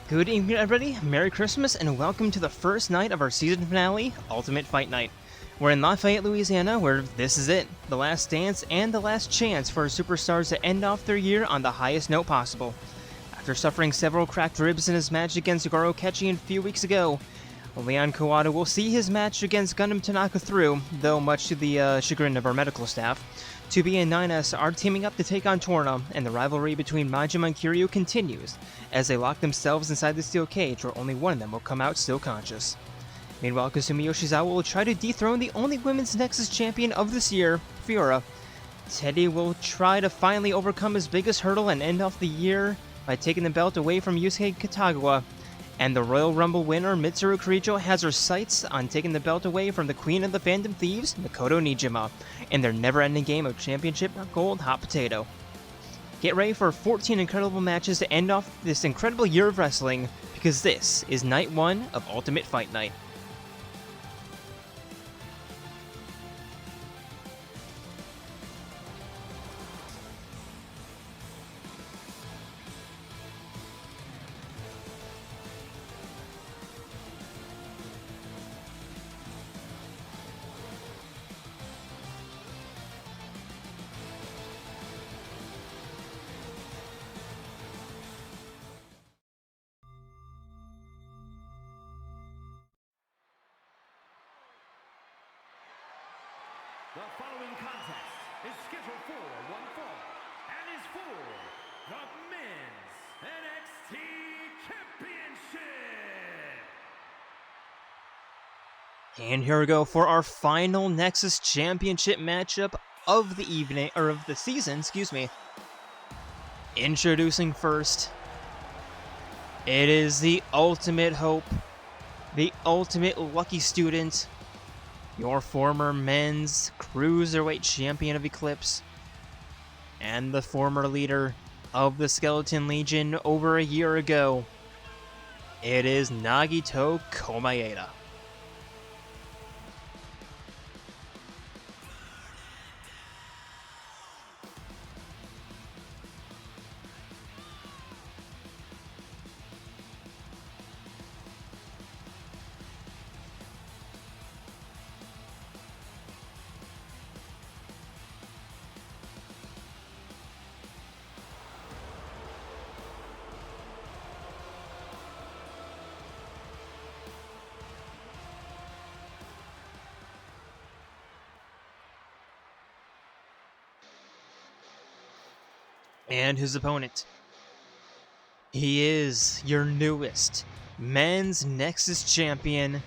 Good evening, everybody. Merry Christmas, and welcome to the first night of our season finale, Ultimate Fight Night. We're in Lafayette, Louisiana, where this is it, the last dance and the last chance for our superstars to end off their year on the highest note possible. After suffering several cracked ribs in his match against Goro Kechi a few weeks ago, Leon Kuwata will see his match against Gundham Tanaka through, though much to the chagrin of our medical staff. 2B and 9S are teaming up to take on Torna, and the rivalry between Majima and Kirijo continues, as they lock themselves inside the steel cage where only one of them will come out still conscious. Meanwhile, Kasumi Yoshizawa will try to dethrone the only women's Nexus champion of this year, Fiora. Teddie will try to finally overcome his biggest hurdle and end off the year by taking the belt away from Yusuke Kitagawa. And the Royal Rumble winner, Mitsuru Kirijo, has her sights on taking the belt away from the Queen of the Phantom Thieves, Makoto Niijima, in their never-ending game of Championship Gold Hot Potato. Get ready for 14 incredible matches to end off this incredible year of wrestling, because this is Night 1 of Ultimate Fight Night. The following contest is scheduled for one fall and is for the Men's NXT Championship. And here we go for our final Nexus Championship matchup of the evening, or of the season, excuse me. Introducing first, it is the ultimate hope, the ultimate lucky student, your former men's cruiserweight champion of Eclipse, and the former leader of the Skeleton Legion over a year ago. It is Nagito Komaeda. And his opponent. He is your newest men's Nexus champion,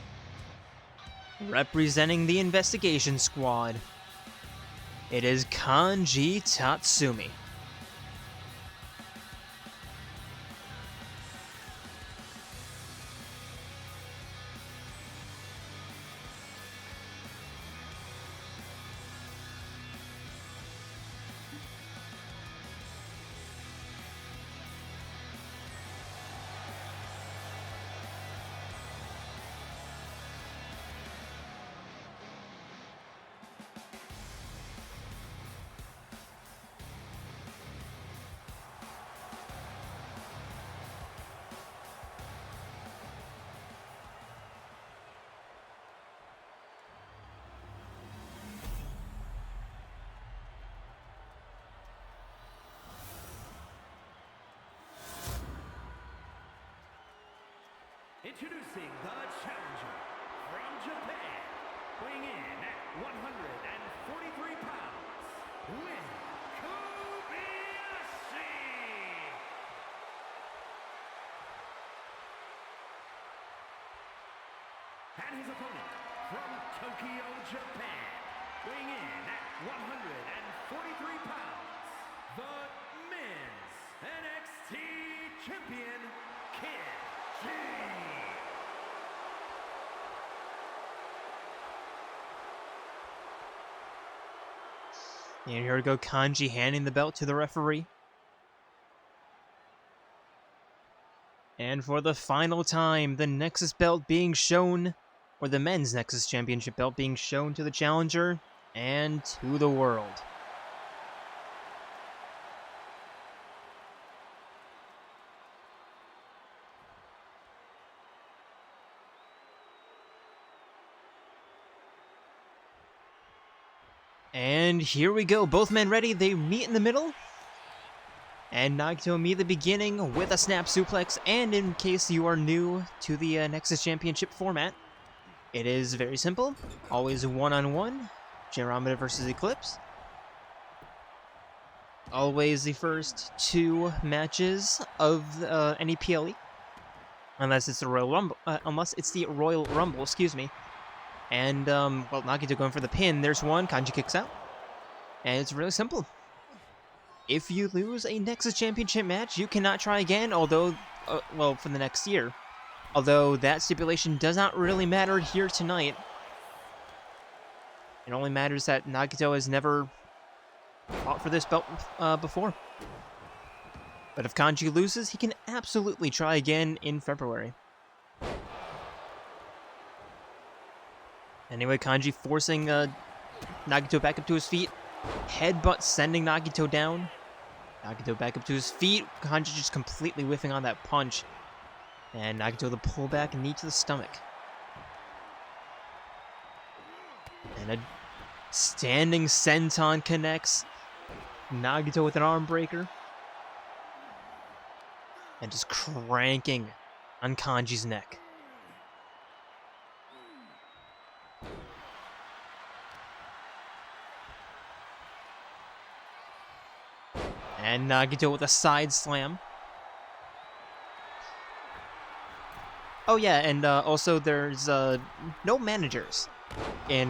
representing the investigation squad. It is Kanji Tatsumi. Introducing the challenger from Japan, weighing in at 143 pounds, Rin Kobayashi. And his opponent from Tokyo, Japan, weighing in at 143 pounds, the Men's NXT Champion, Kanji. And here we go, Kanji handing the belt to the referee. And for the final time, the Nexus belt being shown, or the men's Nexus Championship belt being shown to the challenger and to the world. And here we go. Both men ready. They meet in the middle. And Nagito meet at the beginning with a snap suplex. And in case you are new to the Nexus Championship format, it is very simple. Always one-on-one. Jayromada versus Eclipse. Always the first 2 matches of any PLE. Unless it's the Royal Rumble. Excuse me. And, well, Nagito going for the pin. There's one. Kanji kicks out. And it's really simple. If you lose a Nexus Championship match, you cannot try again, although, well, for the next year. Although that stipulation does not really matter here tonight. It only matters that Nagito has never fought for this belt before. But if Kanji loses, he can absolutely try again in February. Anyway, Kanji forcing Nagito back up to his feet. Headbutt sending Nagito down. Nagito back up to his feet. Kanji just completely whiffing on that punch. And Nagito the pullback and knee to the stomach. And a standing senton connects. Nagito with an arm breaker. And just cranking on Kanji's neck. And Nagito with a side slam. Oh yeah, and also there's no managers in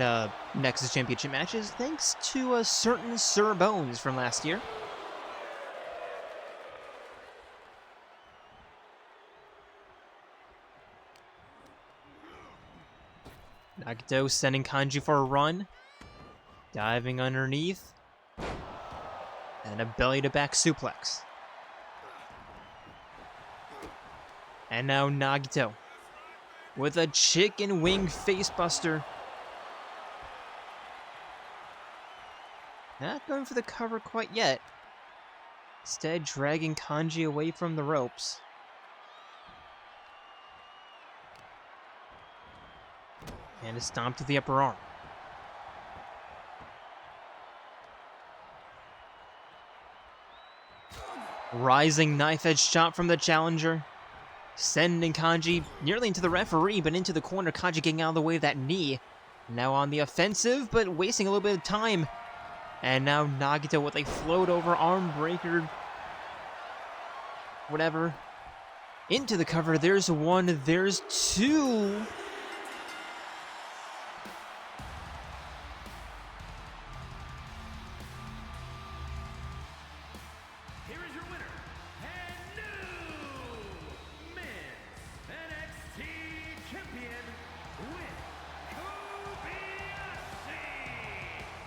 Nexus Championship matches, thanks to a certain Sir Bones from last year. Nagito sending Kanji for a run. Diving underneath. And a belly-to-back suplex. And now Nagito with a chicken wing facebuster. Not going for the cover quite yet. Instead, dragging Kanji away from the ropes. And a stomp to the upper arm. Rising knife-edge shot from the challenger. Sending Kanji nearly into the referee, but into the corner. Kanji getting out of the way of that knee. Now on the offensive, but wasting a little bit of time. And now Nagito with a float-over arm breaker. Whatever. Into the cover. There's one. There's two.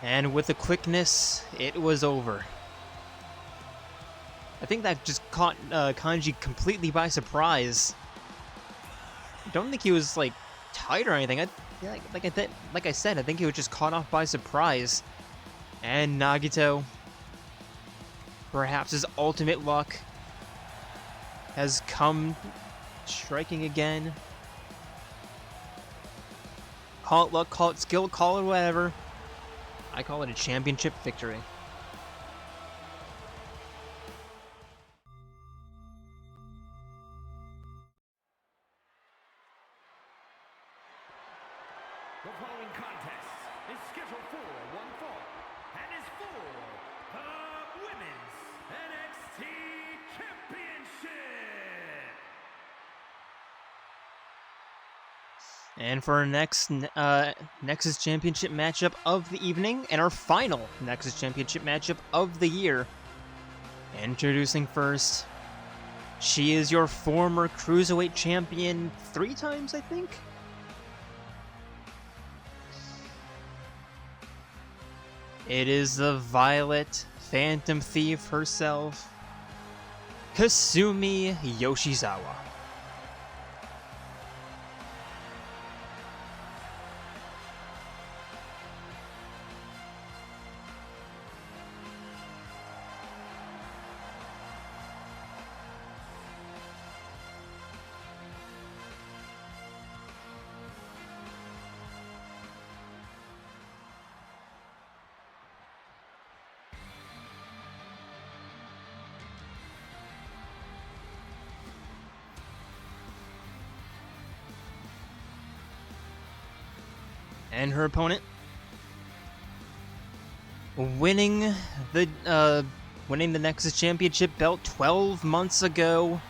And with the quickness, it was over. I think that just caught Kanji completely by surprise. I don't think he was, like, tight or anything. Like I said, I think he was just caught off by surprise. And Nagito, perhaps his ultimate luck, has come striking again. Call it luck, call it skill, call it whatever. I call it a championship victory. The following contest is scheduled for one fall and is for the Women's NXT Championship. And for our next Nexus Championship matchup of the evening, and our final Nexus Championship matchup of the year. Introducing first, she is your former Cruiserweight Champion 3 times, I think? It is the Violet Phantom Thief herself, Kasumi Yoshizawa. And her opponent winning the Nexus Championship belt 12 months ago.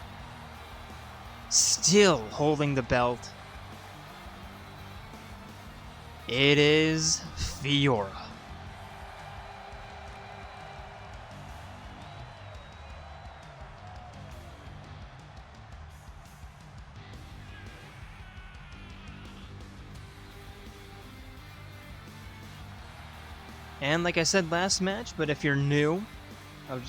Still holding the belt. It is Fiora. And like I said last match, but if you're new,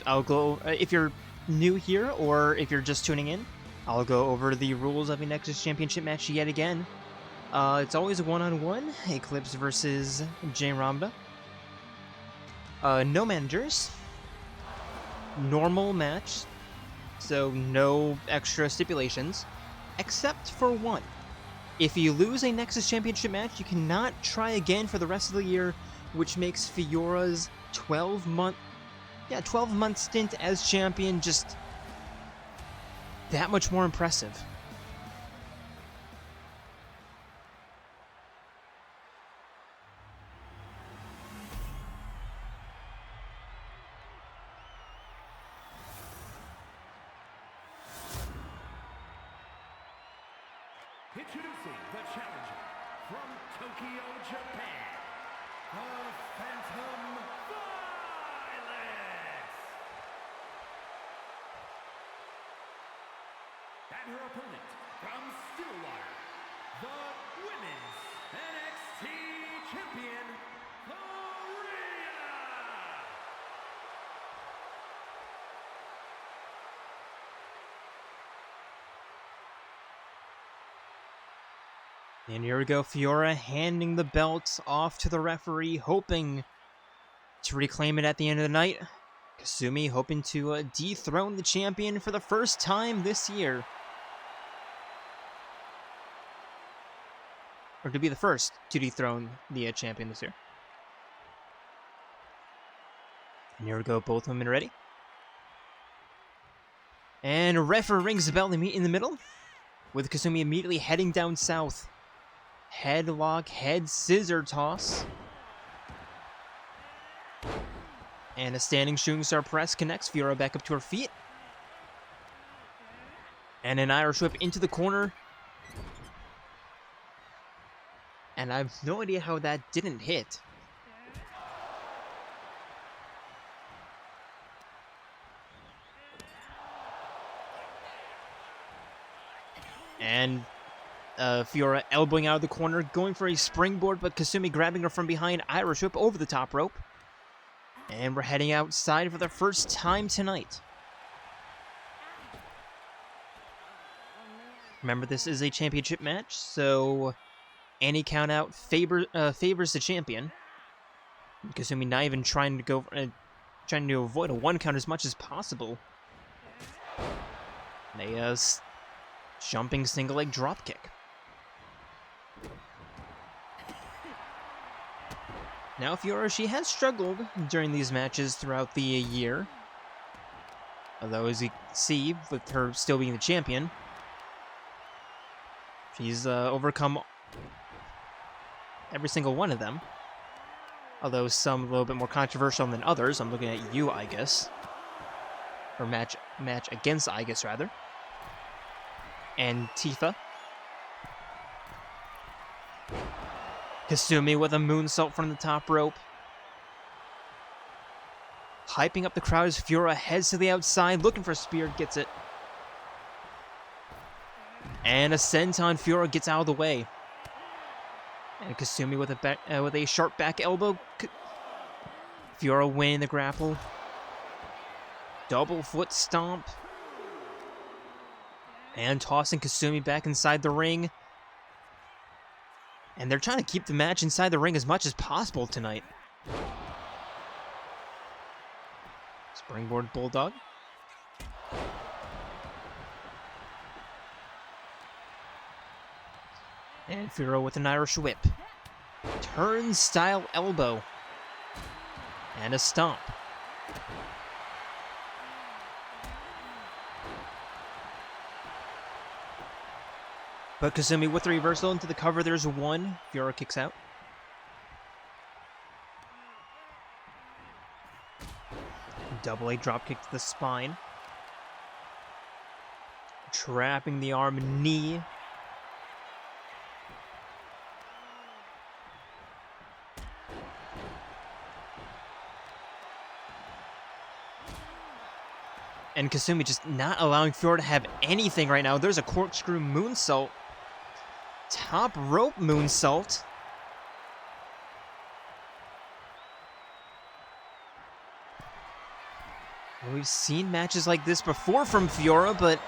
I'll go. If you're new here or if you're just tuning in, I'll go over the rules of a Nexus Championship match yet again. It's always a one-on-one, Eclipse versus Jayromada. No managers. Normal match, so no extra stipulations, except for one. If you lose a Nexus Championship match, you cannot try again for the rest of the year, which makes Fiora's 12-month stint as champion just that much more impressive. Introducing the challenger from Tokyo, Japan, the Phantom Thieves. And her opponent from Stillwater, the Women's NXT Champion, Reyn. And here we go, Fiora handing the belt off to the referee, hoping to reclaim it at the end of the night. Kasumi hoping to dethrone the champion for the first time this year. Or to be the first to dethrone the champion this year. And here we go, both women ready. And referee rings the bell, they meet in the middle, with Kasumi immediately heading down south. Headlock, head scissor toss. And a standing shooting star press connects Fiora back up to her feet. And an Irish whip into the corner. And I have no idea how that didn't hit. And Fiora elbowing out of the corner, going for a springboard, but Kasumi grabbing her from behind, Irish whip over the top rope. And we're heading outside for the first time tonight. Remember, this is a championship match, so any count out favors the champion. Kasumi not even trying to avoid a one count as much as possible. A jumping single leg drop kick. Now Fiora, she has struggled during these matches throughout the year. Although, as you see, with her still being the champion, she's overcome every single one of them. Although some a little bit more controversial than others. I'm looking at you, Aigis. Or match against Aigis, rather. And Tifa. Kasumi with a moonsault from the top rope. Hyping up the crowd as Fiora heads to the outside, looking for a spear, gets it. And a senton, Fiora gets out of the way. And Kasumi with a sharp back elbow. Fiora winning the grapple. Double foot stomp. And tossing Kasumi back inside the ring. And they're trying to keep the match inside the ring as much as possible tonight. Springboard Bulldog. And Fiora with an Irish whip. Turnstile elbow. And a stomp. But Kasumi with the reversal into the cover, there's one. Fiora kicks out. Double A dropkick to the spine. Trapping the arm and knee. And Kasumi just not allowing Fiora to have anything right now. There's a corkscrew moonsault. Top rope moonsault. We've seen matches like this before from Fiora, but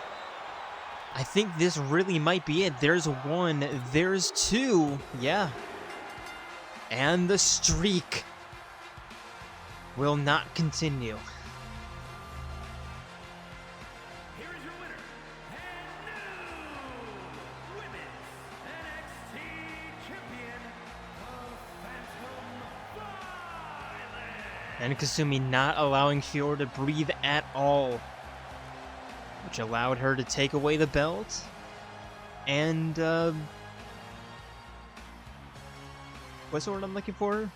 I think this really might be it. There's one, there's two, yeah. And the streak will not continue. Here is your winner, and new Women's NXT Champion, the Phantom Violence. And Kasumi not allowing Fiora to breathe at all, which allowed her to take away the belt. And, what's the word I'm looking for?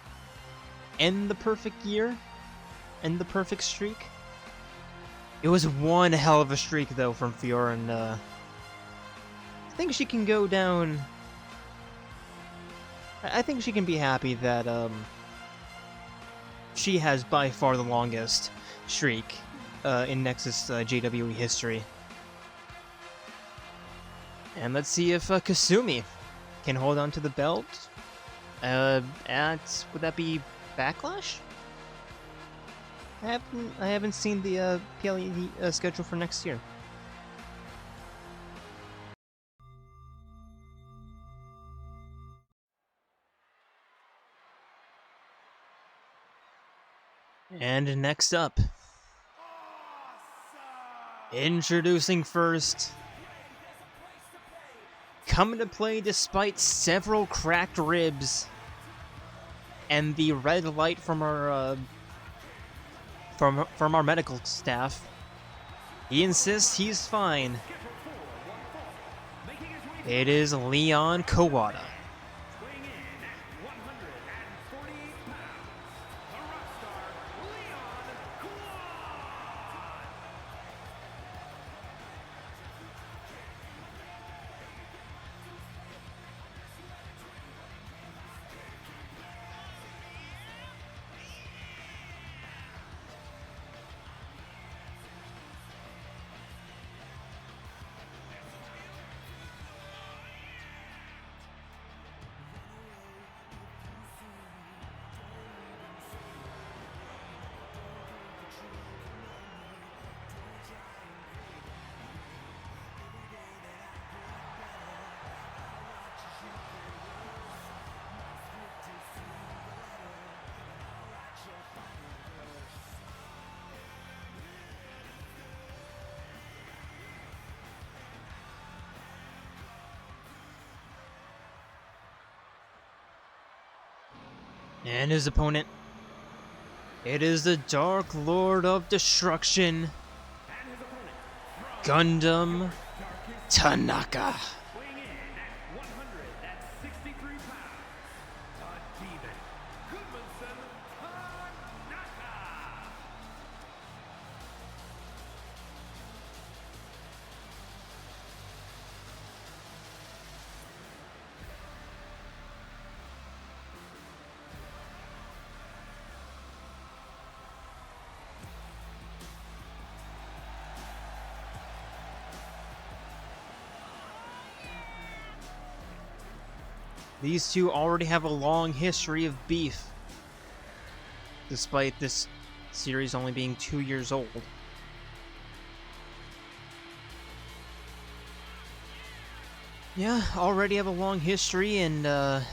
End the perfect year? End the perfect streak? It was one hell of a streak, though, from Fiora, and, I think she can go down... I think she can be happy that, she has by far the longest streak in Nexus JWE history. And let's see if Kasumi can hold on to the belt at, would that be Backlash? I haven't seen the PLE schedule for next year. And next up, introducing first, coming to play despite several cracked ribs and the red light from our from our medical staff. He insists he's fine. It is Leon Kuwata. Weighing in at 148 pounds, the rock star, Leon Kuwata. And his opponent, it is the Dark Lord of Destruction, And his opponent, Gundham Tanaka. weighing in at 163 pounds, a demon, Goodmanson Tanaka. These two already have a long history of beef, despite this series only being 2 years old. Yeah, already have a long history, and we're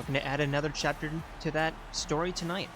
going to add another chapter to that story tonight.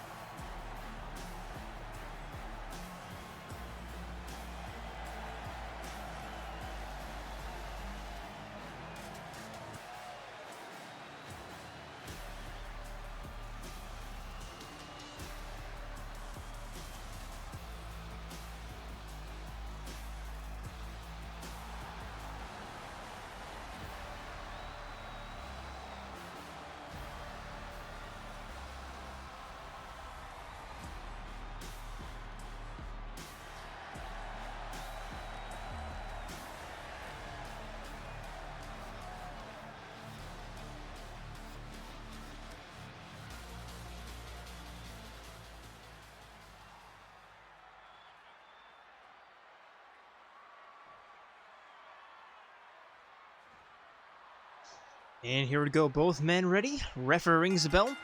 And here we go, both men ready. Referee rings the bell,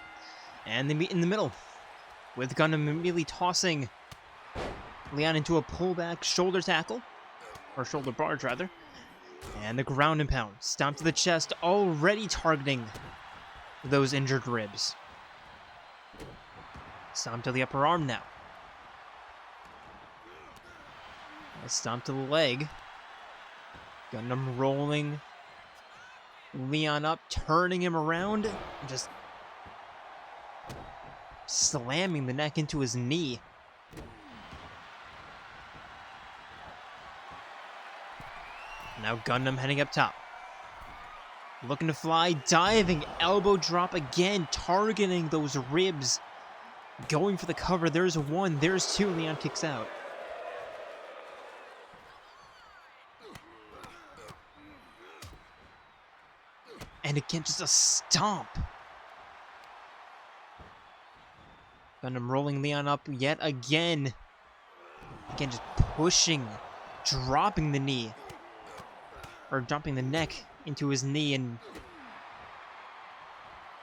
and they meet in the middle, with Gundham immediately tossing Leon into a pullback shoulder tackle, or shoulder barge rather, and the ground and pound, stomp to the chest, already targeting those injured ribs. Stomp to the upper arm now. A stomp to the leg. Gundham rolling Leon up, turning him around, and just slamming the neck into his knee. Now Gundham heading up top. Looking to fly, diving, elbow drop again, targeting those ribs. Going for the cover, there's one, there's two, Leon kicks out. And again, just a stomp. Gundham rolling Leon up yet again. Again, just pushing, dropping the knee. Or dropping the neck into his knee, and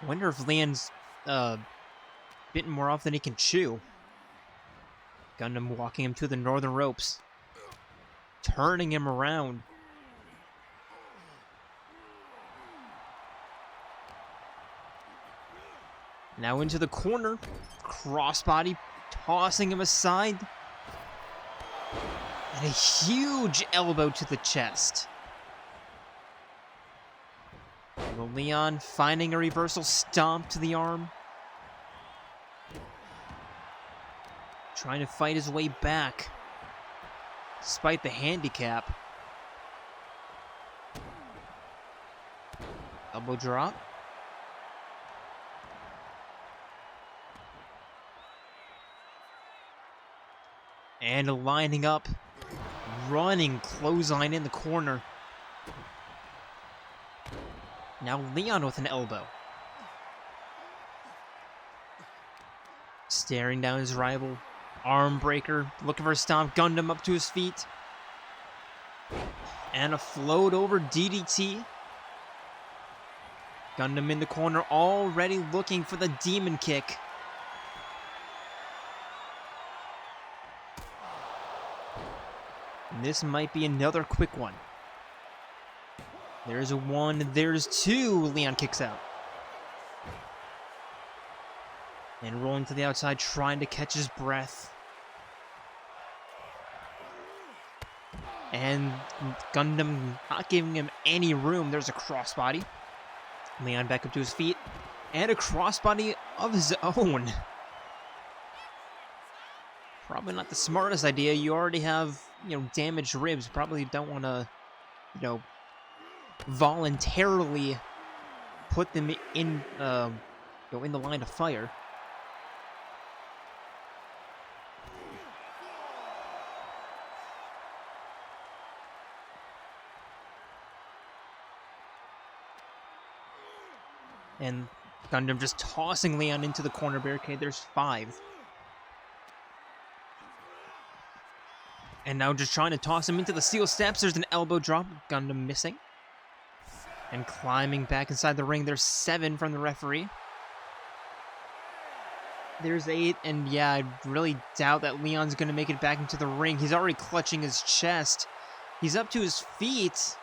I wonder if Leon's bitten more off than he can chew. Gundham walking him to the northern ropes. Turning him around. Now into the corner, crossbody, tossing him aside. And a huge elbow to the chest. Leon finding a reversal stomp to the arm. Trying to fight his way back, despite the handicap. Elbow drop. And lining up, running clothesline in the corner. Now Leon with an elbow. Staring down his rival. Arm breaker, looking for a stomp. Gundham up to his feet. And a float over DDT. Gundham in the corner, already looking for the demon kick. And this might be another quick one. There's a one, there's two. Leon kicks out. And rolling to the outside, trying to catch his breath. And Gundham not giving him any room. There's a crossbody. Leon back up to his feet. And a crossbody of his own. Probably not the smartest idea. You already have, damaged ribs. Probably don't want to, voluntarily put them in, in the line of fire. And Gundham just tossing Leon into the corner barricade. There's 5. And now just trying to toss him into the steel steps. There's an elbow drop. Gundham missing. And climbing back inside the ring. There's 7 from the referee. There's 8. And yeah, I really doubt that Leon's going to make it back into the ring. He's already clutching his chest. He's up to his feet.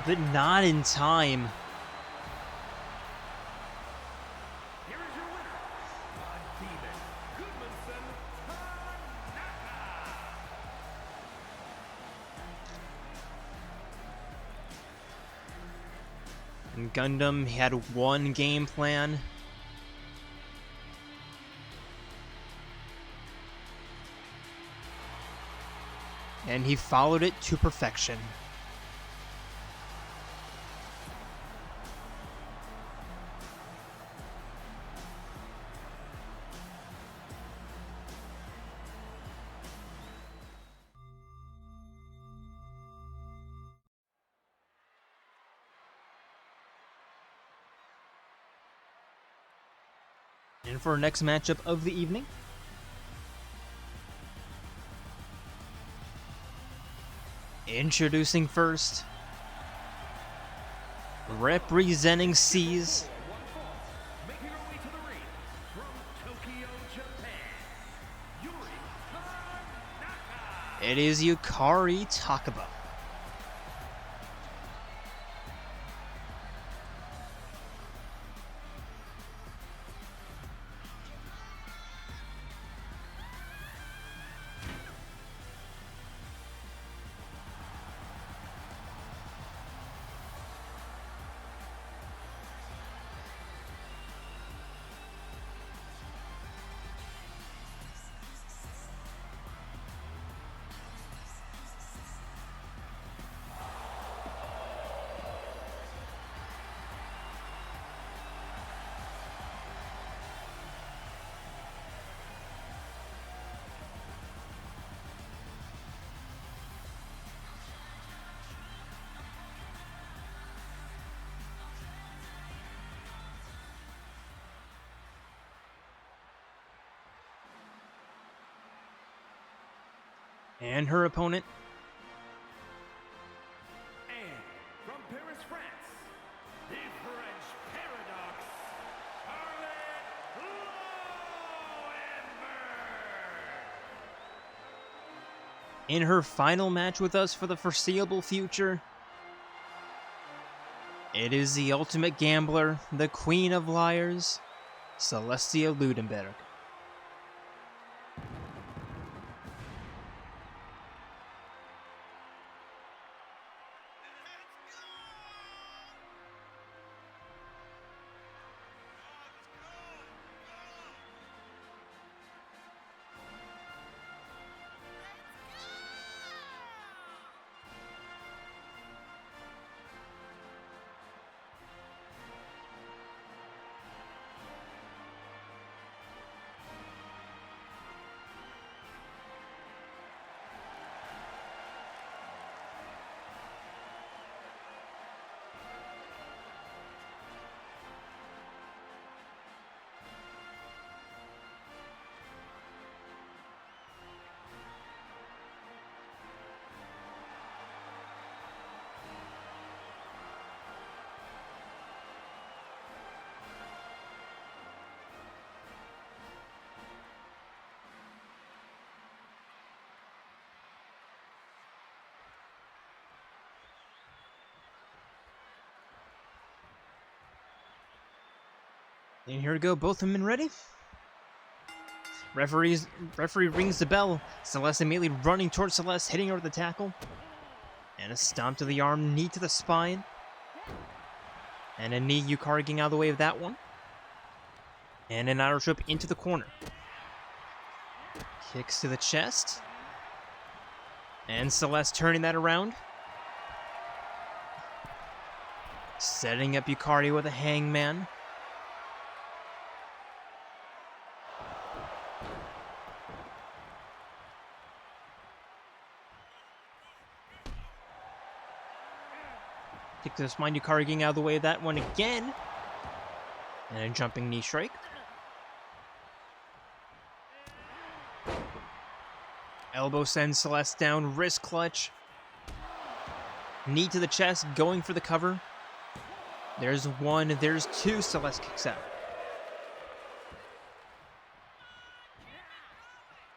But not in time. Here is your winner, the Demon, Tanaka. And Gundham had one game plan. And he followed it to perfection. And for our next matchup of the evening, introducing first, representing C's. Making her way to the ring from Tokyo, Japan, Yuri Tanaka. It is Yukari Takeba. And her opponent, And from Paris, France, the French Paradox, Charlotte Ludenberg. in her final match with us for the foreseeable future, it is the ultimate gambler, the queen of liars, Celestia Ludenberg. And here we go, both women ready? Referee rings the bell. Celeste immediately running towards Celeste, hitting her with the tackle. And a stomp to the arm, knee to the spine. And a knee, Yukari getting out of the way of that one. And an Irish whip into the corner. Kicks to the chest. And Celeste turning that around. Setting up Yukari with a hangman. Kick to the spine, Yukari getting out of the way of that one again. And a jumping knee strike. Elbow sends Celeste down, wrist clutch. Knee to the chest, going for the cover. There's one, there's two, Celeste kicks out.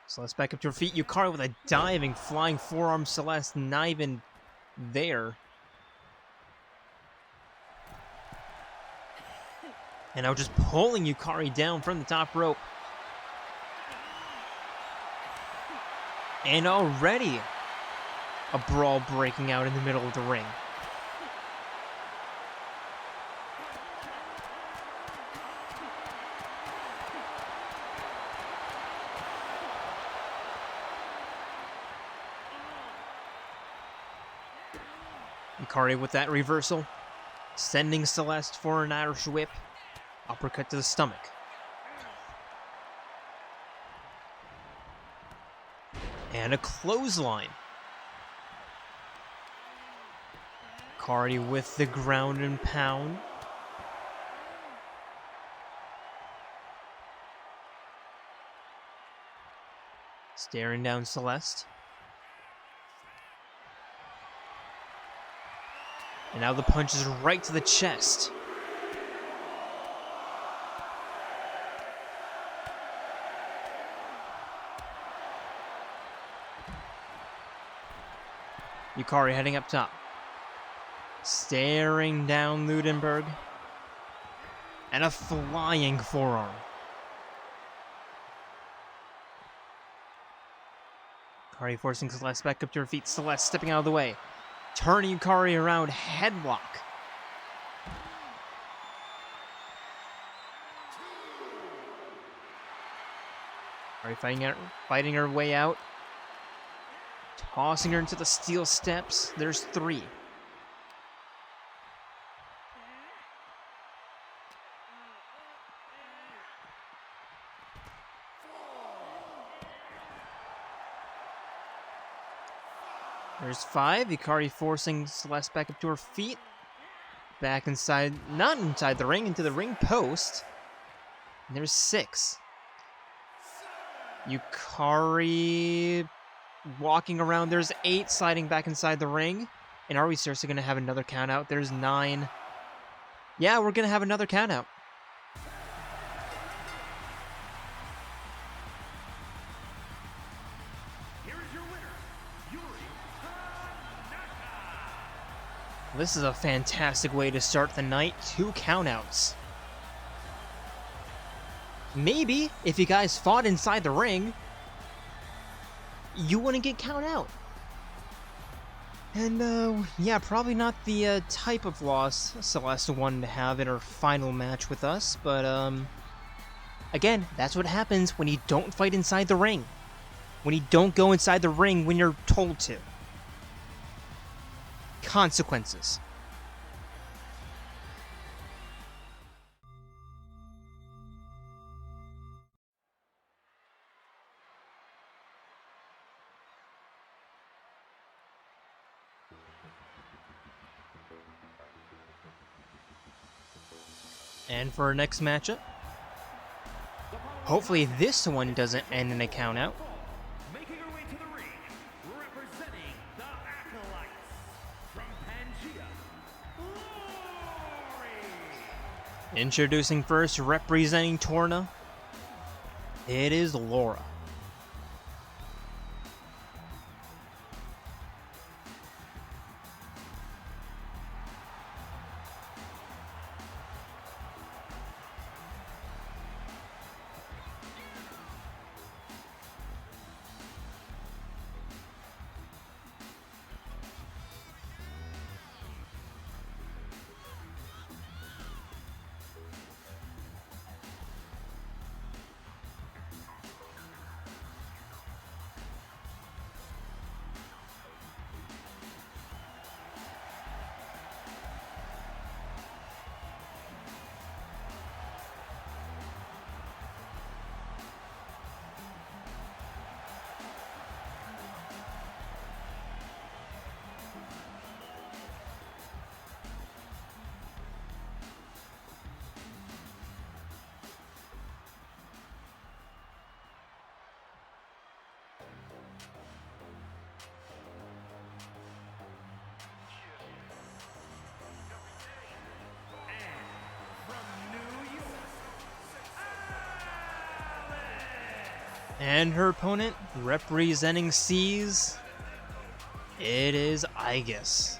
Celeste back up to her feet, Yukari with a diving, flying forearm, Celeste not even there. And now just pulling Yukari down from the top rope. And already a brawl breaking out in the middle of the ring. Yukari with that reversal, sending Celeste for an Irish whip. Uppercut to the stomach. And a clothesline. Yukari with the ground and pound. Staring down Celeste. And now the punch is right to the chest. Yukari heading up top. Staring down Ludenberg. And a flying forearm. Yukari forcing Celeste back up to her feet. Celeste stepping out of the way. Turning Yukari around. Headlock. Yukari fighting her way out. Tossing her into the steel steps. There's 3. There's 5. Yukari forcing Celeste back up to her feet. Back inside, not inside the ring, into the ring post. And there's 6. Yukari walking around. There's 8 sliding back inside the ring. And are we seriously going to have another count out? There's 9. Yeah, we're going to have another count out. Here is your winner, Tanaka. This is a fantastic way to start the night. 2 countouts. Maybe if you guys fought inside the ring, you wouldn't get count out. And, yeah, probably not the type of loss Celeste wanted to have in her final match with us, but, again, that's what happens when you don't fight inside the ring. When you don't go inside the ring when you're told to. Consequences. And for our next matchup, hopefully this one doesn't end in a count out. Making her way to the ring, representing the Acolytes from Pangea, Lora. Introducing first, representing Torna, it is Lora. And her opponent, representing Seas, it is Aigis.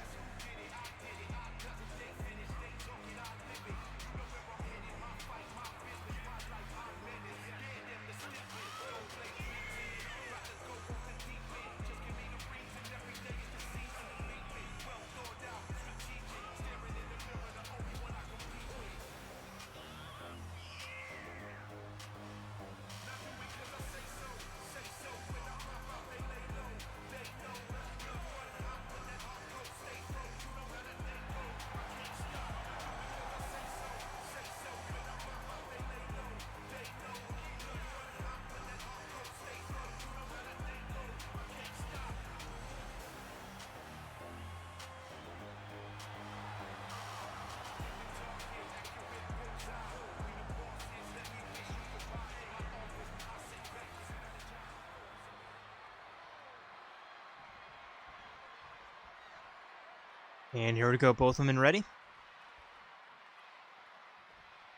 And here we go, both women ready.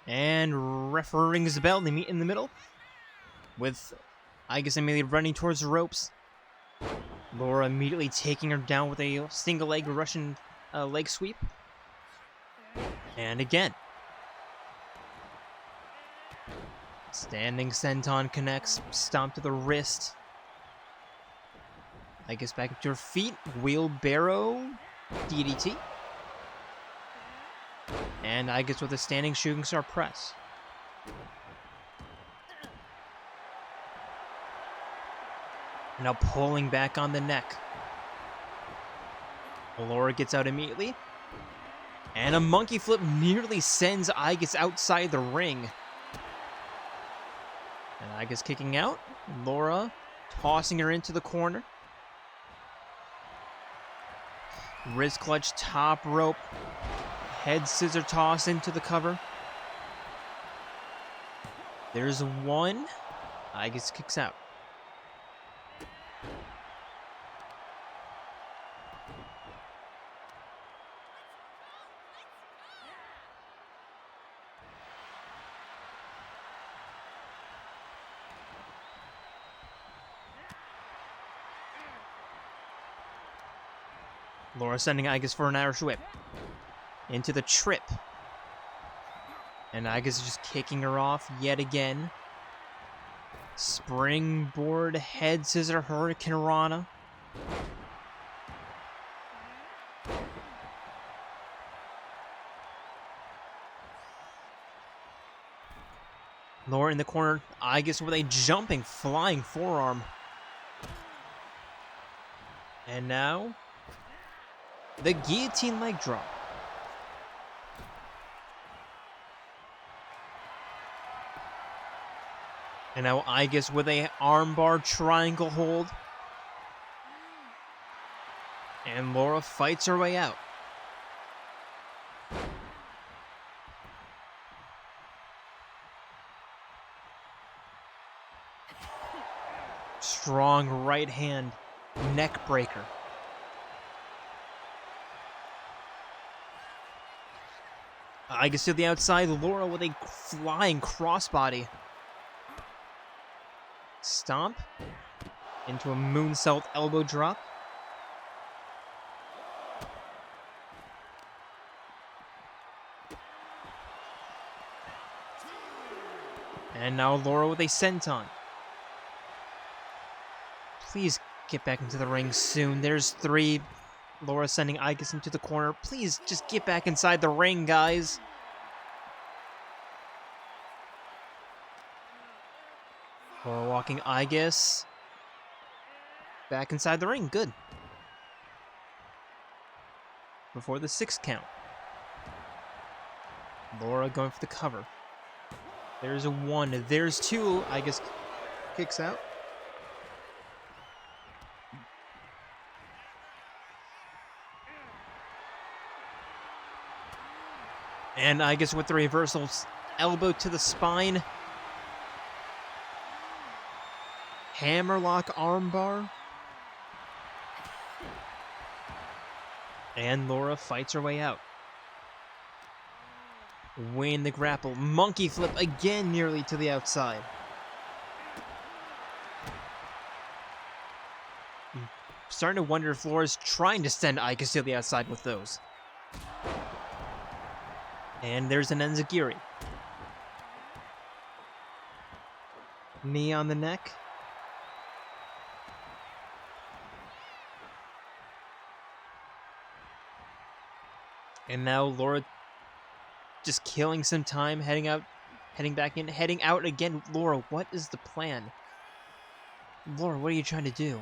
And referee rings the bell. They meet in the middle with Aigis immediately running towards the ropes. Lora immediately taking her down with a single leg Russian leg sweep. And again. Standing senton connects, stomp to the wrist. Aigis back up to her feet, wheelbarrow, DDT. And Aigis with a standing shooting star press. Now pulling back on the neck. Lora gets out immediately. And a monkey flip nearly sends Aigis outside the ring. And Aigis kicking out. Lora tossing her into the corner. Wrist clutch, top rope. Head scissor toss into the cover. There's one. Aigis kicks out. Lora sending Aigis for an Irish whip. Into the trip. And Aigis is just kicking her off yet again. Springboard head scissor Hurricane Rana. Lora in the corner. Aigis with a jumping, flying forearm. And now the guillotine leg drop. And now Aigis with a armbar triangle hold. And Lora fights her way out. Strong right hand, neck breaker. Aigis to the outside, Lora with a flying crossbody. Stomp into a moonsault elbow drop. And now Lora with a senton. Please get back into the ring soon. There's three. Lora sending Aigis into the corner. Please just get back inside the ring, guys. Lora walking Aigis back inside the ring. Good. Before the 6 count. Lora going for the cover. There's a 1. There's 2. Aigis kicks out. And Aigis with the reversals. Elbow to the spine. Hammerlock armbar. And Lora fights her way out. Win the grapple. Monkey flip again nearly to the outside. I'm starting to wonder if Lora's trying to send Aigis to the outside with those. And there's an enziguri. Knee on the neck. And now Lora just killing some time, heading out, heading back in, heading out again. Lora, what is the plan? Lora, what are you trying to do?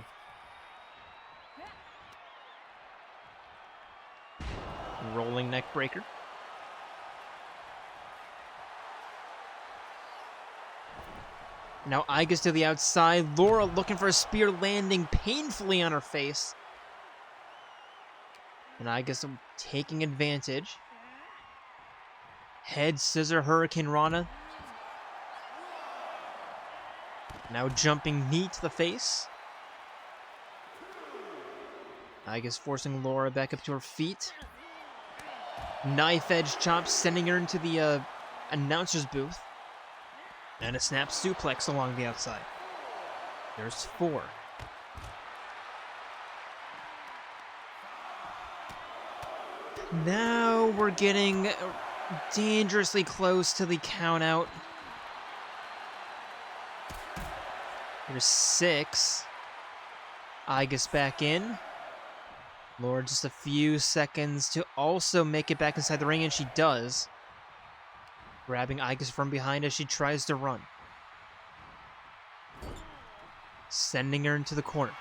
Rolling neck breaker. Now Aigis to the outside. Lora looking for a spear landing painfully on her face. And Aigis taking advantage. Head scissor Hurricane Rana. Now jumping knee to the face. Aigis forcing Lora back up to her feet. Knife edge chop sending her into the announcer's booth. And a snap suplex along the outside. There's 4. Now we're getting dangerously close to the count out. There's 6. Aigis back in. Lora just a few seconds to also make it back inside the ring, and she does. Grabbing Aigis from behind as she tries to run. Sending her into the corner.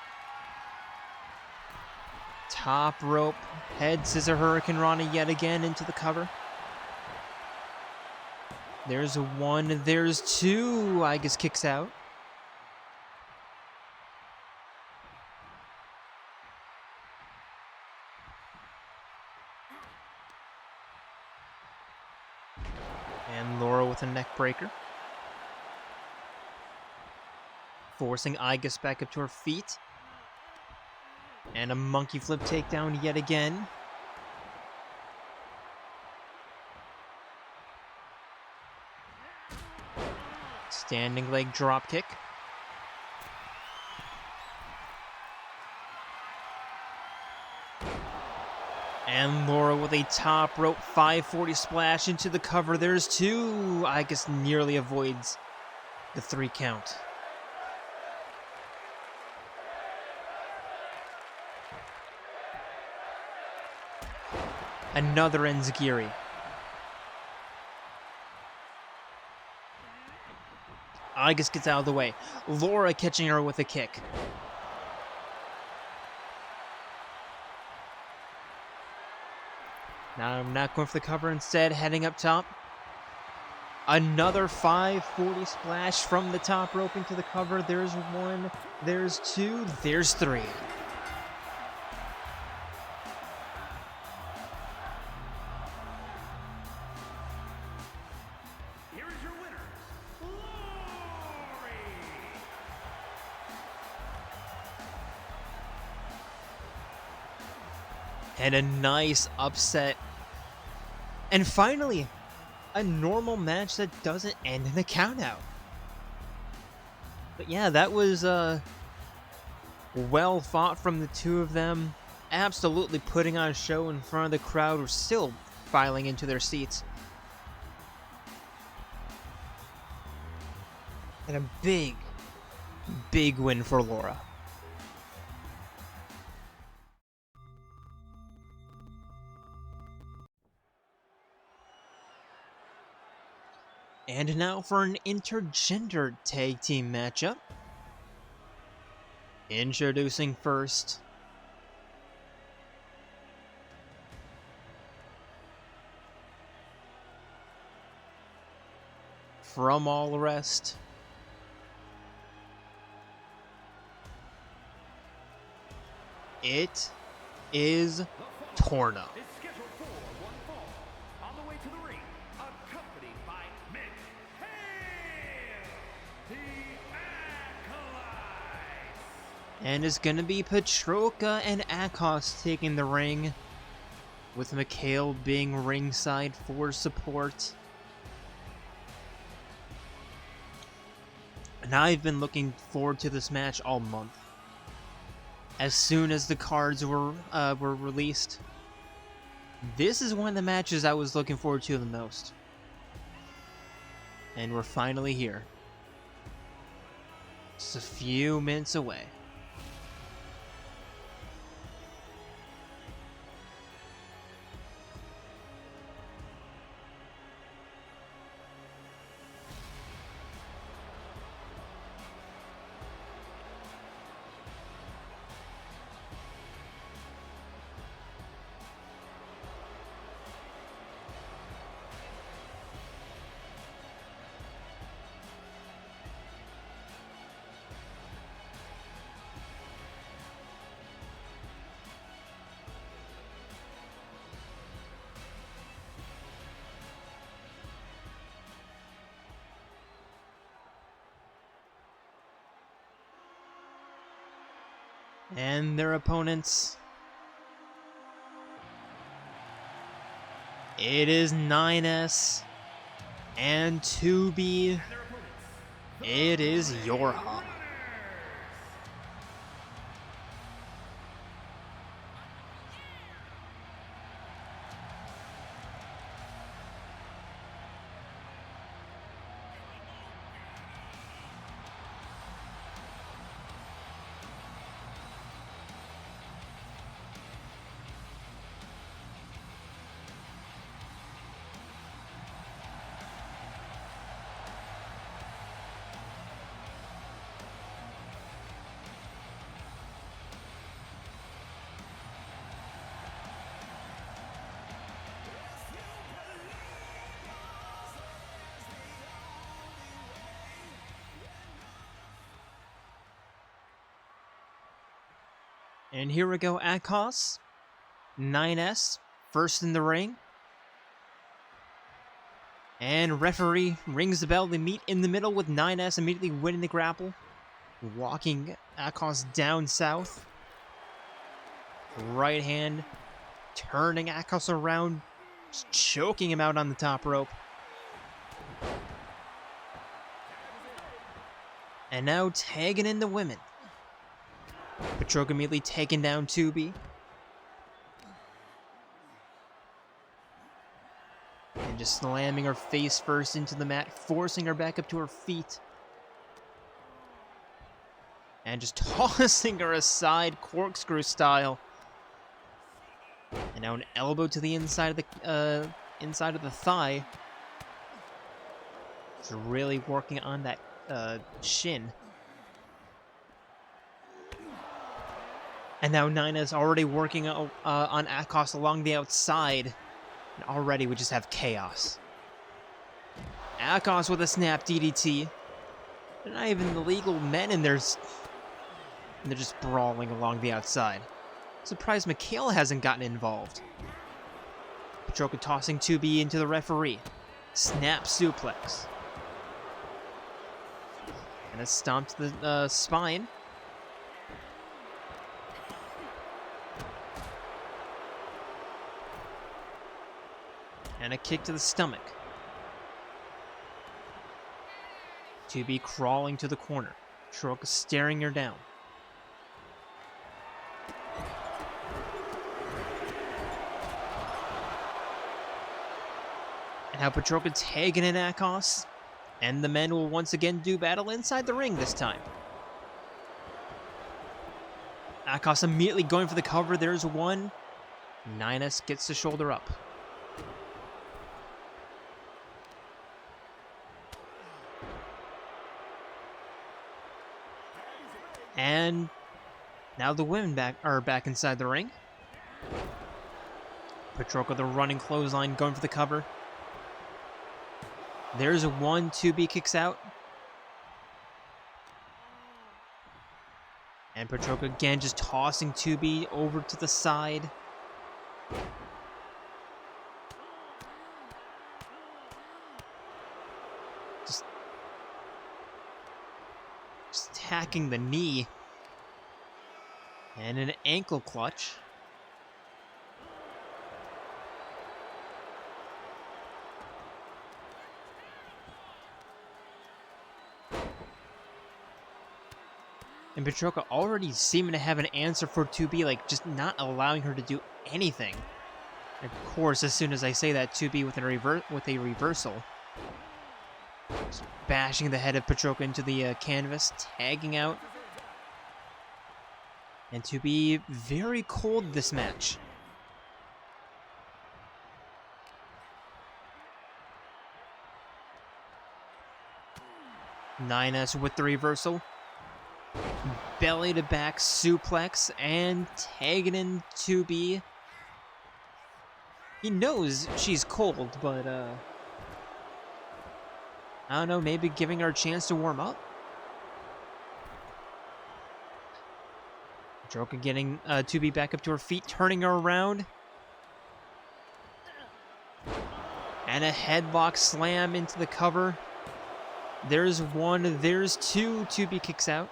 Top rope, head scissor hurricane Rana yet again into the cover. There's 1, there's 2. Aigis kicks out. And Lora with a neck breaker. Forcing Aigis back up to her feet. And a monkey flip takedown yet again. Standing leg drop kick. And Lora with a top rope 540 splash into the cover. There's 2. Aigis nearly avoids the 3 count. Another enzigiri. Aigis gets out of the way. Lora catching her with a kick. Now I'm not going for the cover, instead heading up top. Another 540 splash from the top rope into the cover. There's 1, there's 2, there's 3. Here is your winner, Lori! And a nice upset. And finally, a normal match that doesn't end in a countout. But yeah, that was well fought from the 2 of them. Absolutely putting on a show in front of the crowd who are still filing into their seats. And a big, big win for Lora. And now for an intergender tag team matchup. Introducing first, from All Rest, it is Torna. Is scheduled for 1 fall. On the way to the ring, accompanied by Mikhail, the Acolyte. And it's going to be Petroka and Akos taking the ring, with Mikhail being ringside for support. And I've been looking forward to this match all month. As soon as the cards were released, this is one of the matches I was looking forward to the most. And we're finally here. Just a few minutes away. And their opponents, It is 9S and 2B. It is YorHa. And here we go, Akos. 9S, first in the ring. And referee rings the bell. They meet in the middle with 9S immediately winning the grapple. Walking Akos down south. Right hand. Turning Akos around. Choking him out on the top rope. And now tagging in the women. Petroka immediately taking down 2B. And just slamming her face first into the mat, forcing her back up to her feet. And just tossing her aside, corkscrew style. And now an elbow to the inside of the thigh. Just really working on that shin. And now 9S already working on Akos along the outside. And already we just have chaos. Akos with a snap DDT. They're not even the legal men, and they're just brawling along the outside. Surprised Mikhail hasn't gotten involved. Petroka tossing 2B into the referee. Snap suplex. And a stomp to the spine. And a kick to the stomach. 2B crawling to the corner. Petroka staring her down. And now Petroka tagging in Akos. And the men will once again do battle inside the ring this time. Akos immediately going for the cover. There's one. 9S gets the shoulder up. And now the women are back inside the ring. Petroka the running clothesline going for the cover. There's a 1, 2B kicks out. And Petroka again just tossing 2B over to the side. Just attacking the knee. And an ankle clutch. And Petroka already seeming to have an answer for 2B, like just not allowing her to do anything. And of course, as soon as I say that, 2B with a reversal. Just bashing the head of Petroka into the canvas, tagging out. And 2B very cold this match. Nines with the reversal. Belly to back suplex and tagging in 2B. He knows she's cold, but I don't know, maybe giving her a chance to warm up. Petroka getting 2B back up to her feet, turning her around. And a headlock slam into the cover. There's one, there's two. 2B kicks out.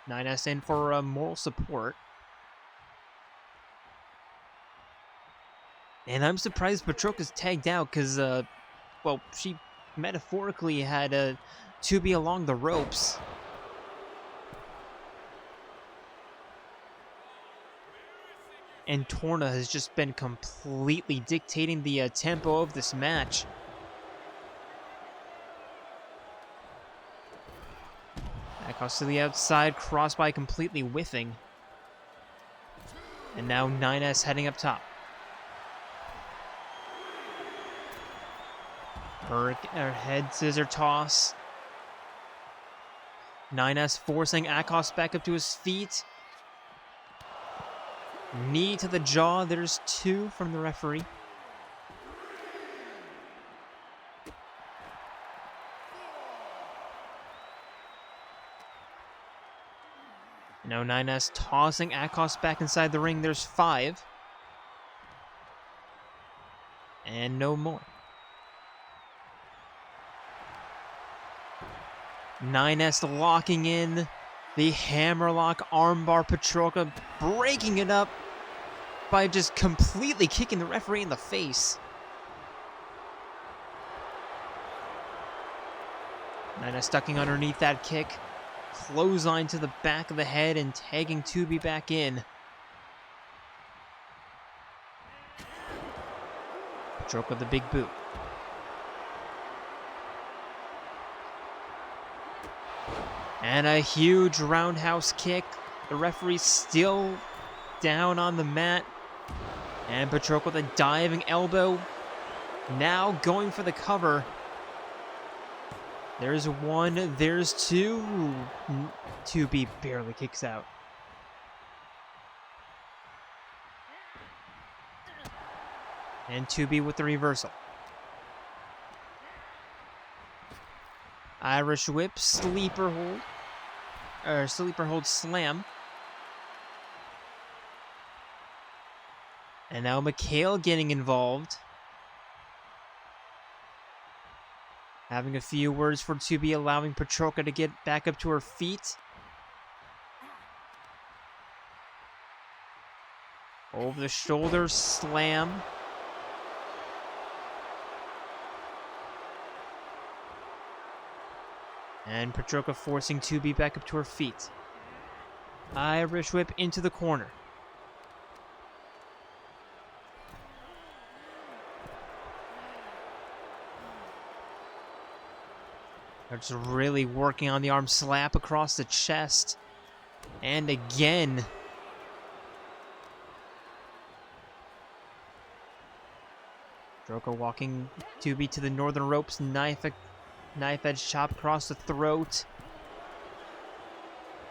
9S in for moral support. And I'm surprised Petroka's tagged out because, well, she metaphorically had to be along the ropes. And Torna has just been completely dictating the tempo of this match. Across to the outside, crossbody completely whiffing. And now 9S heading up top. Her head scissor toss. 9S forcing Akos back up to his feet. Knee to the jaw. There's 2 from the referee. Now 9S tossing Akos back inside the ring. There's 5. And no more. 9S locking in the hammerlock armbar. Petroka breaking it up by just completely kicking the referee in the face. 9S ducking underneath that kick. Clothesline to the back of the head and tagging 2B back in. Petroka with the big boot. And a huge roundhouse kick. The referee's still down on the mat. And Petroka with a diving elbow. Now going for the cover. There's 1, there's 2. 2B barely kicks out. And 2B with the reversal. Irish whip, sleeper hold slam. And now Mikhail getting involved. Having a few words for 2B, allowing Petroka to get back up to her feet. Over the shoulder slam. And Petroka forcing 2B back up to her feet. Irish whip into the corner. They're just really working on the arm slap across the chest. And again. Petroka walking 2B to the northern ropes. Knife edge chop across the throat.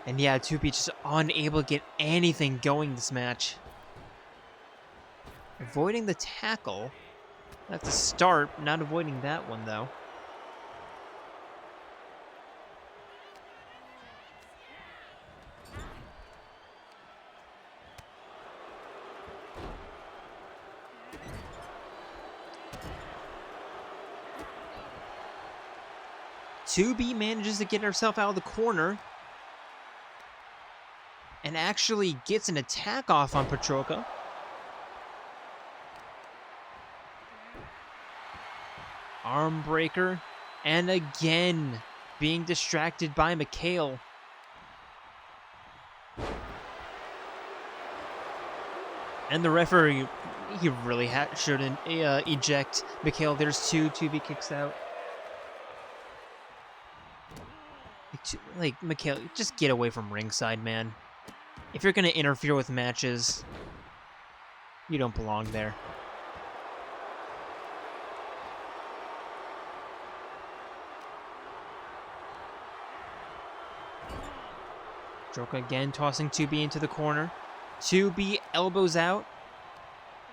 And yeah, 2B just unable to get anything going this match. Avoiding the tackle. That's a start. Not avoiding that one, though. B manages to get herself out of the corner and actually gets an attack off on Petroka. Arm breaker, and again being distracted by Mikhail. And the referee, he really shouldn't eject Mikhail. There's 2. 2B kicks out. Like, Mikhail, just get away from ringside, man. If you're gonna interfere with matches, you don't belong there. Petroka again tossing 2B into the corner. 2B elbows out.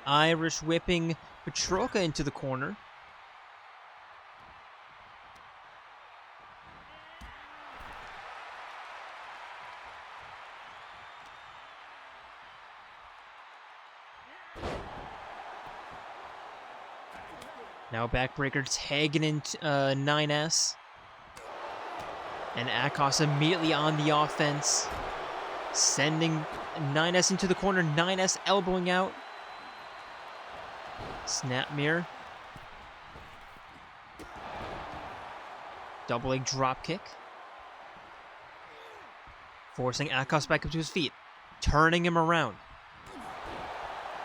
Irish whipping Petroka into the corner. Now backbreaker tagging in 9S. And Akos immediately on the offense. Sending 9S into the corner. 9S elbowing out. Snap mirror. Double leg drop kick. Forcing Aigis back up to his feet. Turning him around.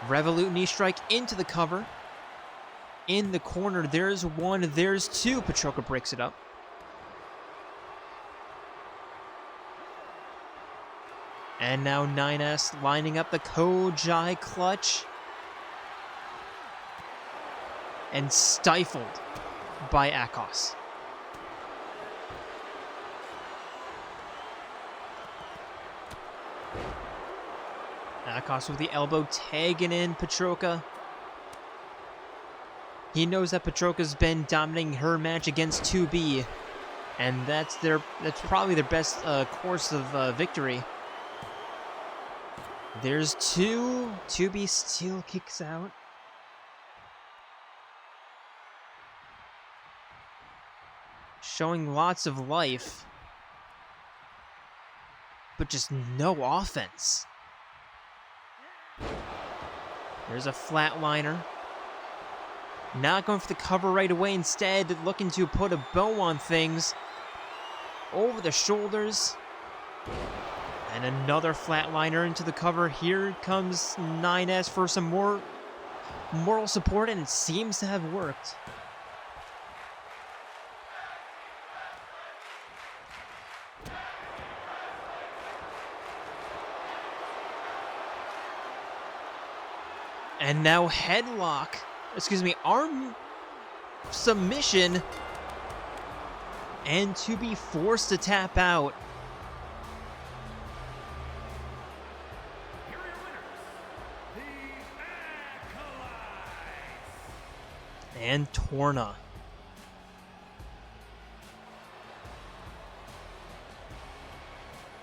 Revolute knee strike into the cover. In the corner, there's one, there's two. Petroka breaks it up. And now 9S lining up the Kojai clutch. And stifled by Aigis. Aigis with the elbow tagging in Petroka. He knows that Petroka's been dominating her match against 2B, and that's probably their best course of victory. There's two. 2B still kicks out. Showing lots of life, but just no offense. There's a flatliner. Not going for the cover right away, instead looking to put a bow on things. Over the shoulders. And another flatliner into the cover. Here comes 9S for some more moral support, and it seems to have worked. And now arm submission, and to be forced to tap out. Here are your winners, the Acolytes. And Torna.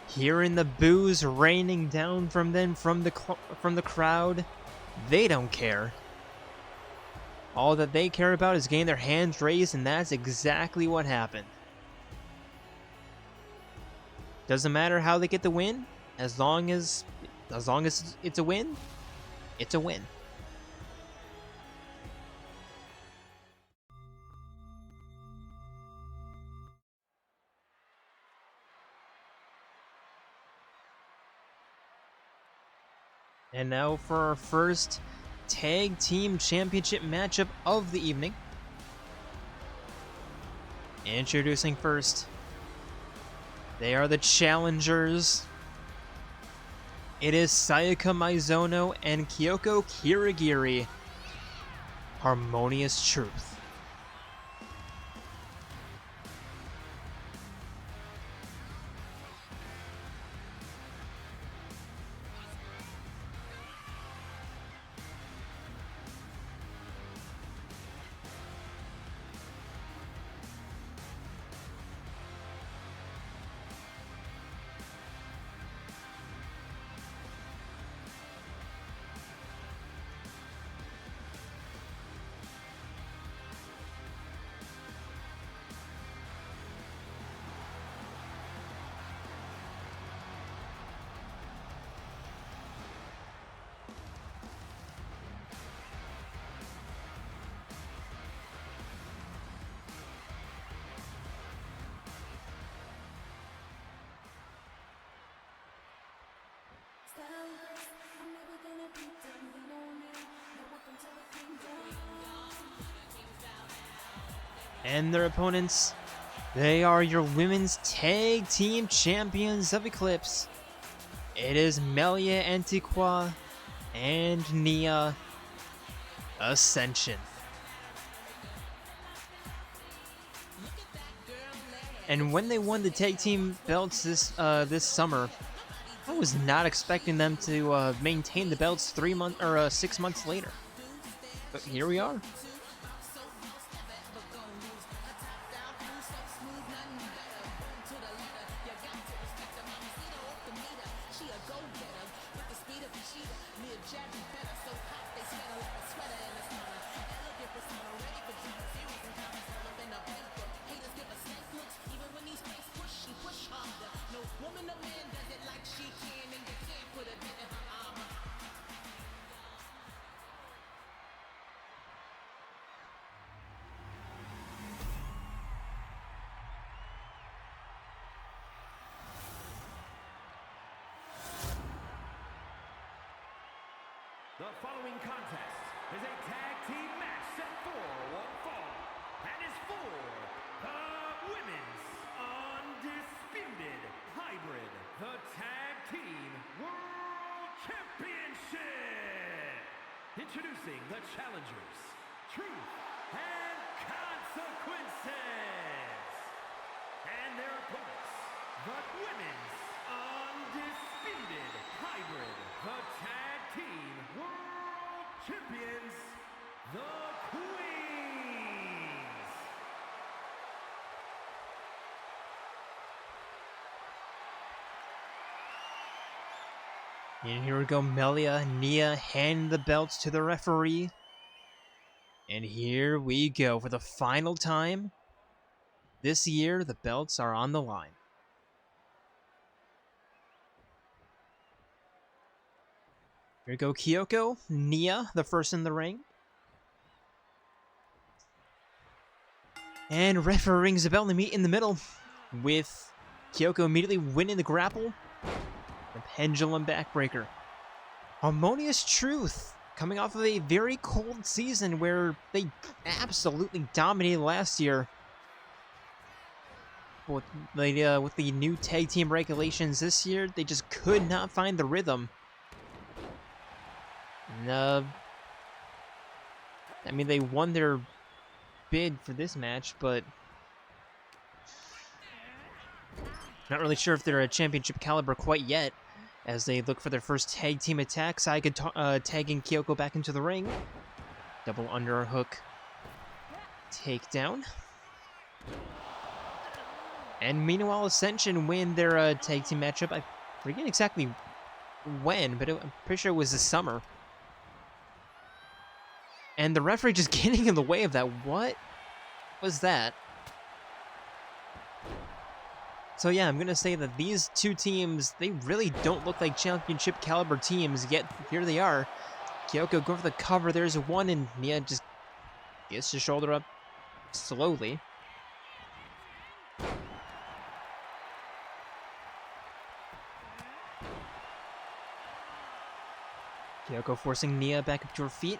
Hearing the boos raining down from them from the crowd, they don't care. All that they care about is getting their hands raised, and that's exactly what happened. Doesn't matter how they get the win, as long as it's a win, it's a win. And now for our first Tag Team Championship matchup of the evening. Introducing first, they are the challengers. It is Sayaka Maizono and Kyoko Kirigiri. Harmonious Truth. And their opponents, they are your women's tag team champions of Eclipse. It is Melia Antiqua and Nia Ascension. And when they won the tag team belts this summer, I was not expecting them to maintain the belts 6 months later. But here we are. The following contest is a tag team match set for one fall and is for the Women's Undisputed Hybrid, the Tag Team World Championship. Introducing the challengers, Truth and Consequences. And their opponents, the Women's Undisputed Hybrid, the Tag Team World Champions, the Queens. And here we go, Melia, Nia hand the belts to the referee. And here we go. For the final time this year, the belts are on the line. Here we go, Kyoko, Nia, the first in the ring. And referee rings the bell and they meet in the middle, with Kyoko immediately winning the grapple. The pendulum backbreaker. Harmonious Truth, coming off of a very cold season where they absolutely dominated last year. With the new tag team regulations this year, they just could not find the rhythm. And, I mean, they won their bid for this match, but not really sure if they're a championship caliber quite yet, as they look for their first tag team attack. Saika tagging Kyoko back into the ring. Double underhook takedown. And meanwhile, Ascension win their tag team matchup. I forget exactly when, but I'm pretty sure it was this summer. And the referee just getting in the way of that. What was that? So yeah, I'm going to say that these two teams, they really don't look like championship caliber teams, yet here they are. Kyoko going for the cover, there's one, and Nia just gets his shoulder up slowly. Kyoko forcing Nia back up to her feet.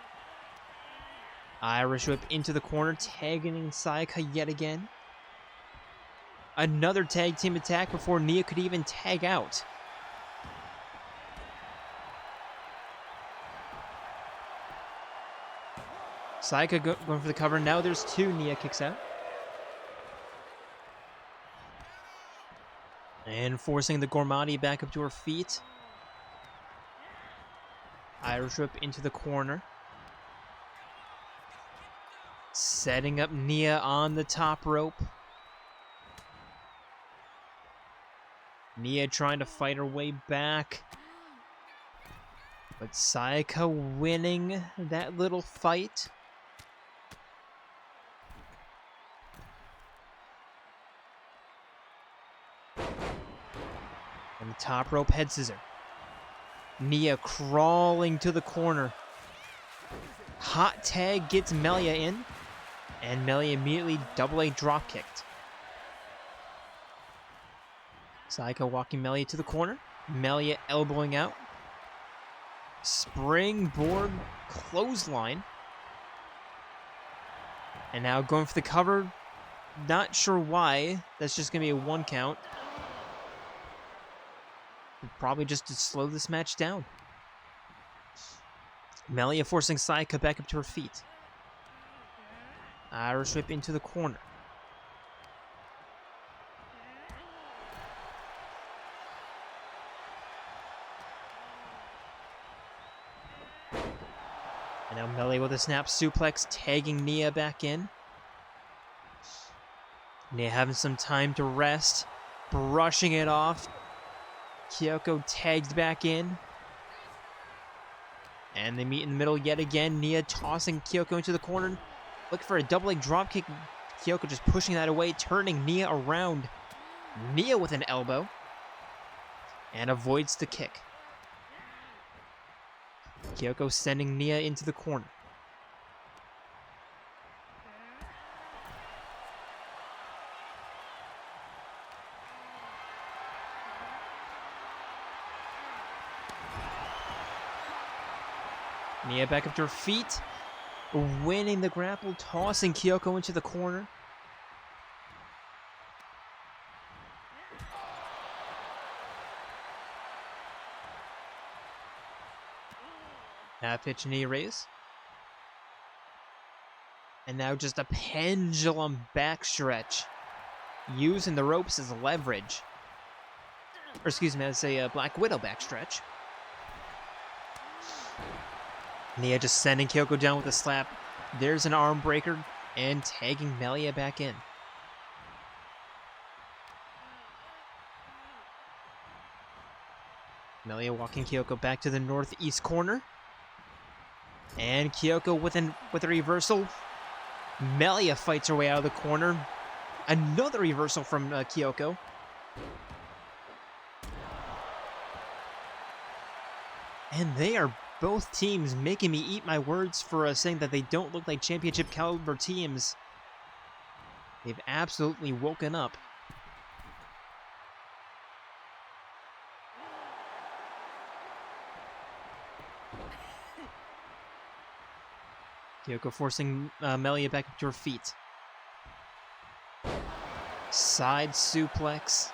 Irish whip into the corner, tagging Saika yet again. Another tag team attack before Nia could even tag out. Saika going for the cover. Now there's two. Nia kicks out. And forcing the Gormati back up to her feet. Irish whip into the corner. Setting up Nia on the top rope. Nia trying to fight her way back. But Saika winning that little fight. And the top rope head scissor. Nia crawling to the corner. Hot tag gets Melia in. And Melia immediately double A drop kicked. Saika walking Melia to the corner. Melia elbowing out. Springboard clothesline. And now going for the cover. Not sure why. That's just going to be a 1 count. Probably just to slow this match down. Melia forcing Saika back up to her feet. Irish whip into the corner. And now Melia with a snap suplex, tagging Nia back in. Nia having some time to rest, brushing it off. Kyoko tagged back in. And they meet in the middle yet again. Nia tossing Kyoko into the corner. Looking for a double leg drop kick. Kyoko just pushing that away, turning Nia around. Nia with an elbow. And avoids the kick. Kyoko sending Nia into the corner. Nia back up to her feet, winning the grapple, tossing Kyoko into the corner. Half pitch knee raise. And now just a pendulum backstretch, using the ropes as leverage. Or excuse me, as a Black Widow backstretch. Nia just sending Kyoko down with a slap. There's an arm breaker and tagging Melia back in. Melia walking Kyoko back to the northeast corner. And Kyoko with a reversal. Melia fights her way out of the corner. Another reversal from Kyoko. And they are both teams making me eat my words for saying that they don't look like championship caliber teams. They've absolutely woken up. Kyoko forcing Melia back up to her feet. Side suplex.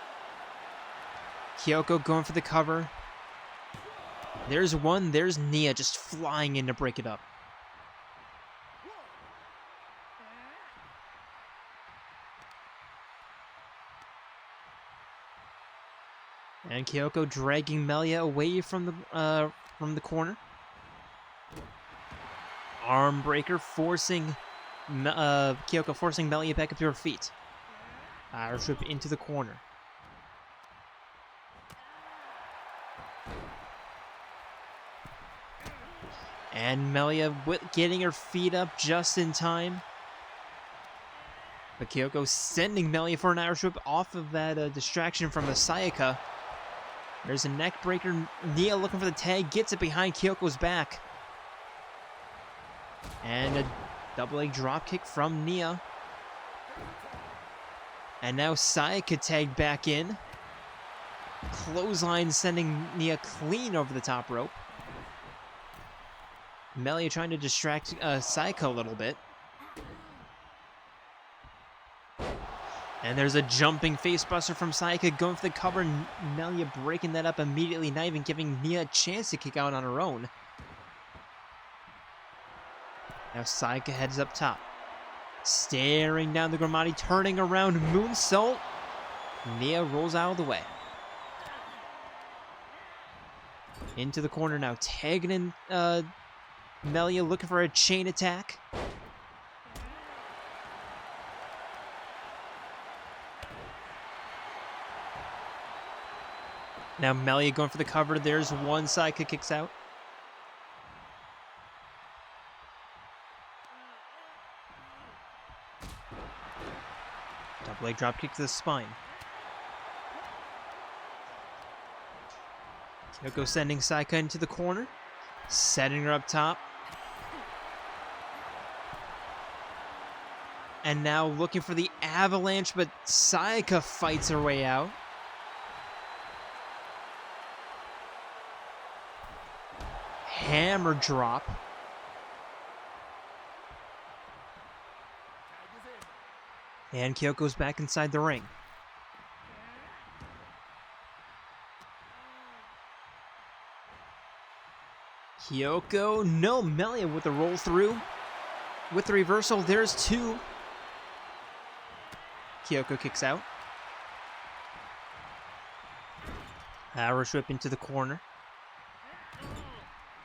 Kyoko going for the cover. There's one, there's Nia just flying in to break it up. And Kyoko dragging Melia away from the corner. Arm breaker forcing Kyoko forcing Melia back up to her feet. Irish whip into the corner. And Melia getting her feet up just in time. But Kyoko sending Melia for an Irish whip off of that distraction from the Sayaka. There's a neck breaker. Nia looking for the tag, gets it behind Kyoko's back. And a double leg dropkick from Nia. And now Sayaka tagged back in. Clothesline sending Nia clean over the top rope. Melia trying to distract Sayaka a little bit. And there's a jumping facebuster from Sayaka going for the cover. And Melia breaking that up immediately, not even giving Nia a chance to kick out on her own. Now Sayaka heads up top. Staring down the Gramati, turning around, moonsault. Nia rolls out of the way. Into the corner now, tagging in Melia, looking for a chain attack. Now Melia going for the cover. There's one, Sayaka kicks out. Double leg drop kick to the spine. Kyoko sending Sayaka into the corner. Setting her up top. And now looking for the avalanche, but Sayaka fights her way out. Hammer drop. And Kyoko's back inside the ring. Kyoko, no, Melia with the roll through. With the reversal, there's two. Kyoko kicks out. Irish whip into the corner.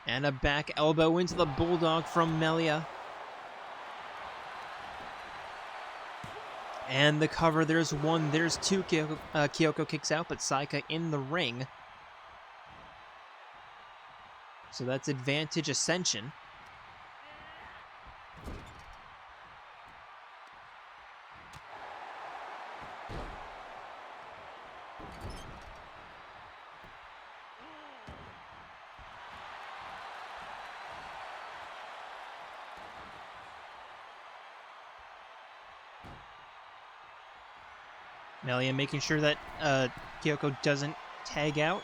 And a back elbow into the bulldog from Melia. And the cover, there's one, there's two. Kyoko kicks out, but Sayaka in the ring. So that's advantage Ascension. Melia making sure that Kyoko doesn't tag out.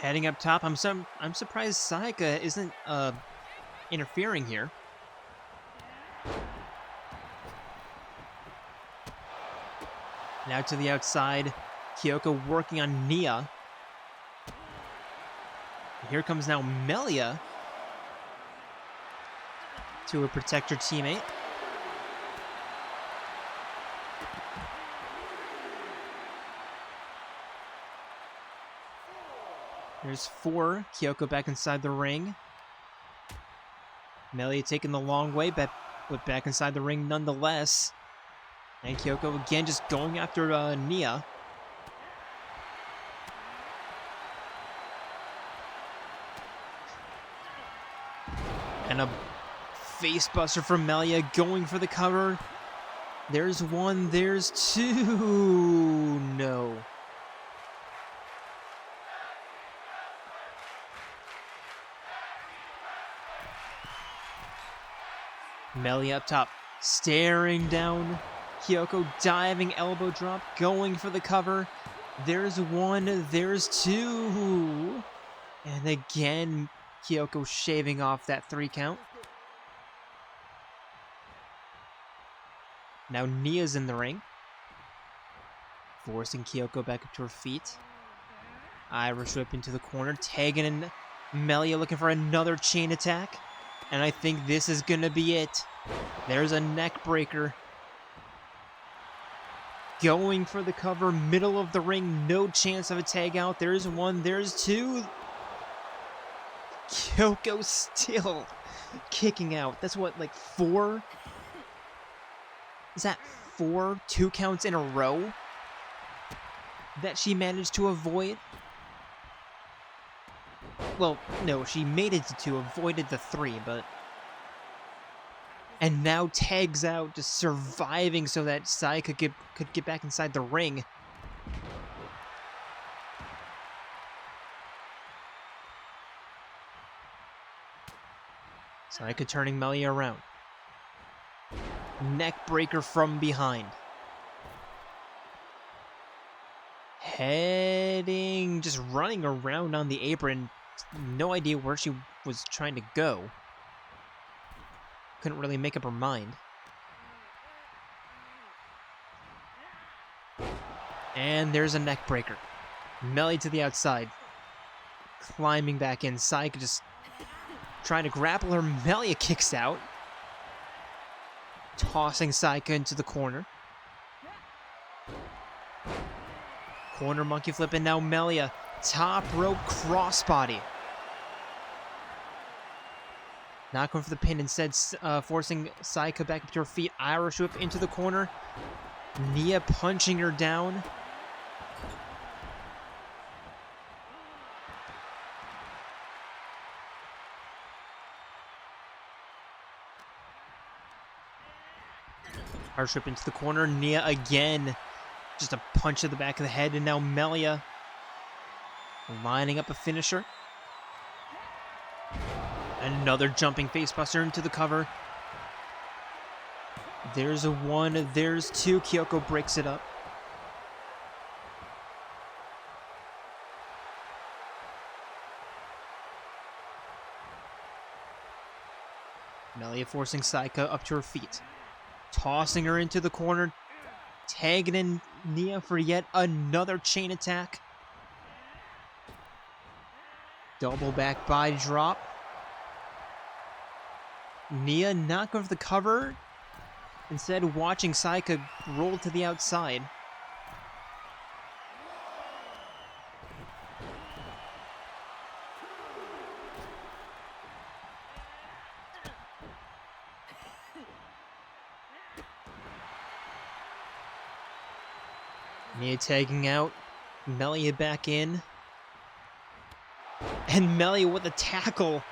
Heading up top, I'm surprised Sayaka isn't interfering here. Now to the outside, Kyoko working on Nia. Here comes now Melia to protect her teammate. There's 4. Kyoko back inside the ring. Melia taking the long way, but back inside the ring nonetheless. And Kyoko again just going after Nia. And a facebuster from Melia going for the cover. There's 1, there's 2. No. Melia up top, staring down. Kyoko diving elbow drop, going for the cover. There's 1, there's 2. And again, Kyoko shaving off that 3 count. Now Nia's in the ring, forcing Kyoko back up to her feet. Irish whip into the corner, tagging in Melia looking for another chain attack. And I think this is going to be it. There's a neck breaker. Going for the cover, middle of the ring, no chance of a tag out. There's 1, there's 2. Kyoko still kicking out. That's what, like 4? Is that 4 2 counts in a row that she managed to avoid? Well, no, she made it to 2, avoided the 3, but... And now tags out, just surviving so that Sai could get back inside the ring. Sayaka turning Melia around. Neck breaker from behind. Heading, just running around on the apron. No idea where she was trying to go. Couldn't really make up her mind. And there's a neck breaker. Melia to the outside. Climbing back in. Sayaka just trying to grapple her. Melia kicks out. Tossing Sayaka into the corner. Corner monkey flip, and now Melia. Top rope crossbody. Not going for the pin, instead forcing Sayaka back up to her feet. Irish whip into the corner. Nia punching her down. Irish whip into the corner. Nia again. Just a punch to the back of the head, and now Melia lining up a finisher. Another jumping facebuster into the cover. There's a 1, there's 2. Kyoko breaks it up. Melia forcing Sayaka up to her feet. Tossing her into the corner. Tagging in Nia for yet another chain attack. Double back body drop. Nia not going for the cover. Instead, watching Sayaka roll to the outside. Nia tagging out. Melia back in. And Melia with a tackle.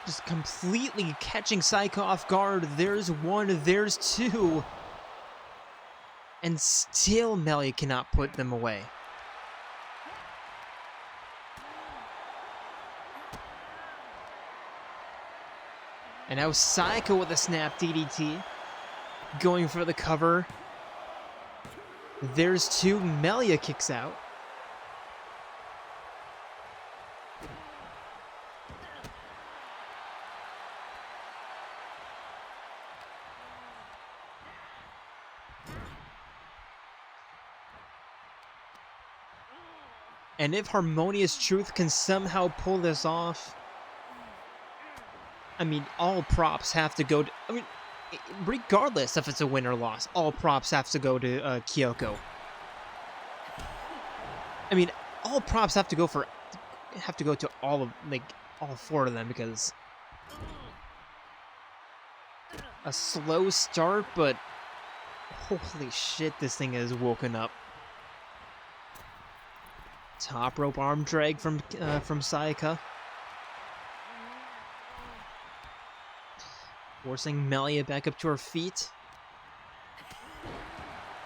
Just completely catching Sayaka off guard. There's 1, there's 2. And still Melia cannot put them away. And now Sayaka with a snap DDT. Going for the cover. There's 2. Melia kicks out. And if Harmonious Truth can somehow pull this off, I mean, all props have to go to, I mean, regardless if it's a win or loss, all props have to go to Kyoko. I mean, all props have to go to all of, like, all four of them, because a slow start, but holy shit, this thing has woken up. Top rope arm drag from Sayaka. Forcing Melia back up to her feet.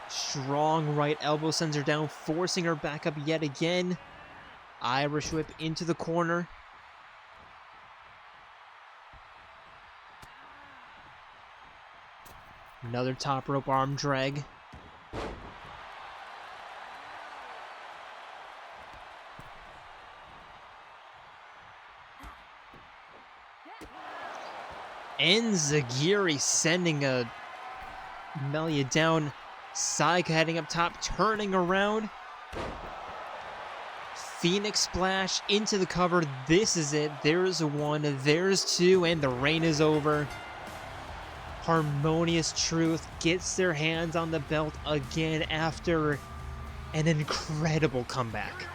Strong right elbow sends her down, forcing her back up yet again. Irish whip into the corner. Another top rope arm drag. Enziguri sending a Melia down. Sayaka heading up top, turning around. Phoenix splash into the cover. This is it. There's one, there's two, and the reign is over. Harmonious Truth gets their hands on the belt again after an incredible comeback.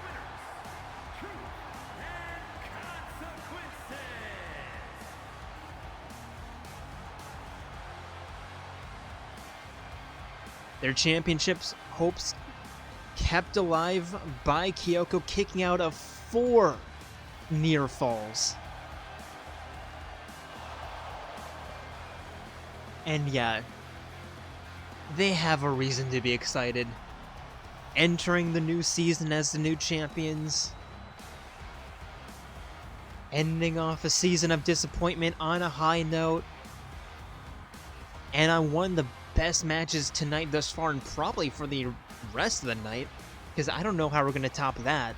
Their championships hopes kept alive by Kyoko, kicking out of 4 near falls. And yeah, they have a reason to be excited. Entering the new season as the new champions. Ending off a season of disappointment on a high note. And on one of the best matches tonight thus far, and probably for the rest of the night, because I don't know how we're going to top that.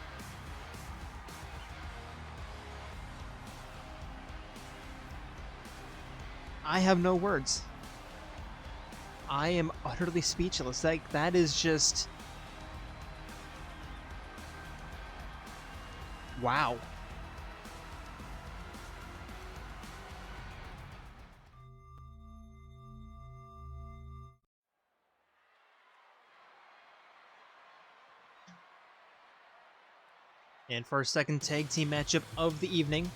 I have no words. I am utterly speechless. Like, that is just... wow. And for our second tag team matchup of the evening,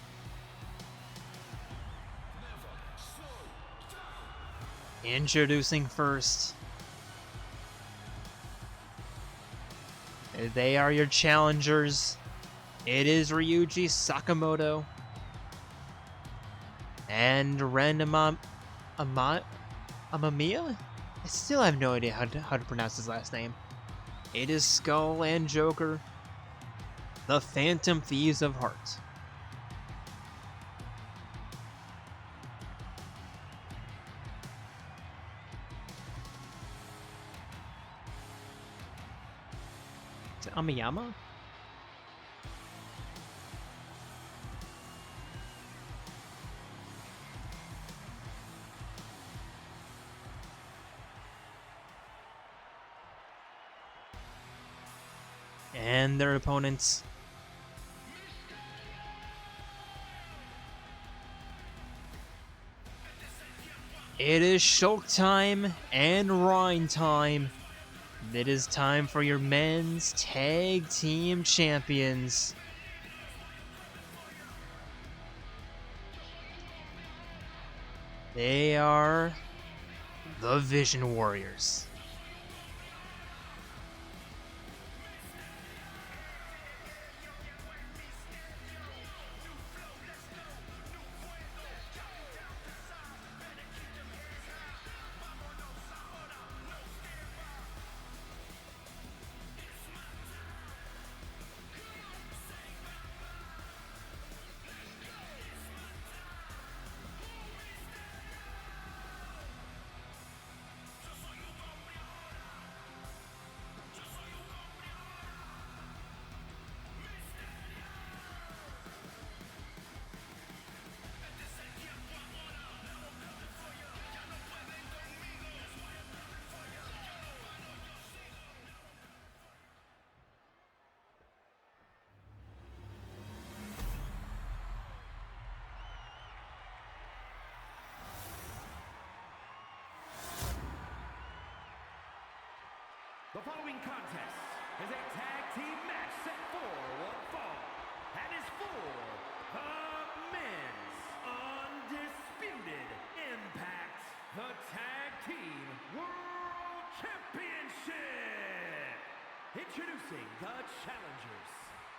introducing first, they are your challengers. It is Ryuji Sakamoto and Ren Amamiya? I still have no idea how to pronounce his last name. It is Skull and Joker, the Phantom Thieves of Heart. Is it Amiyama? And their opponents. It is Shulk time and Reyn time. It is time for your men's tag team champions. They are the Vision Warriors. following contest is a tag team match set for one fall and is for the men's undisputed Impact, the Tag Team World Championship. Introducing the challengers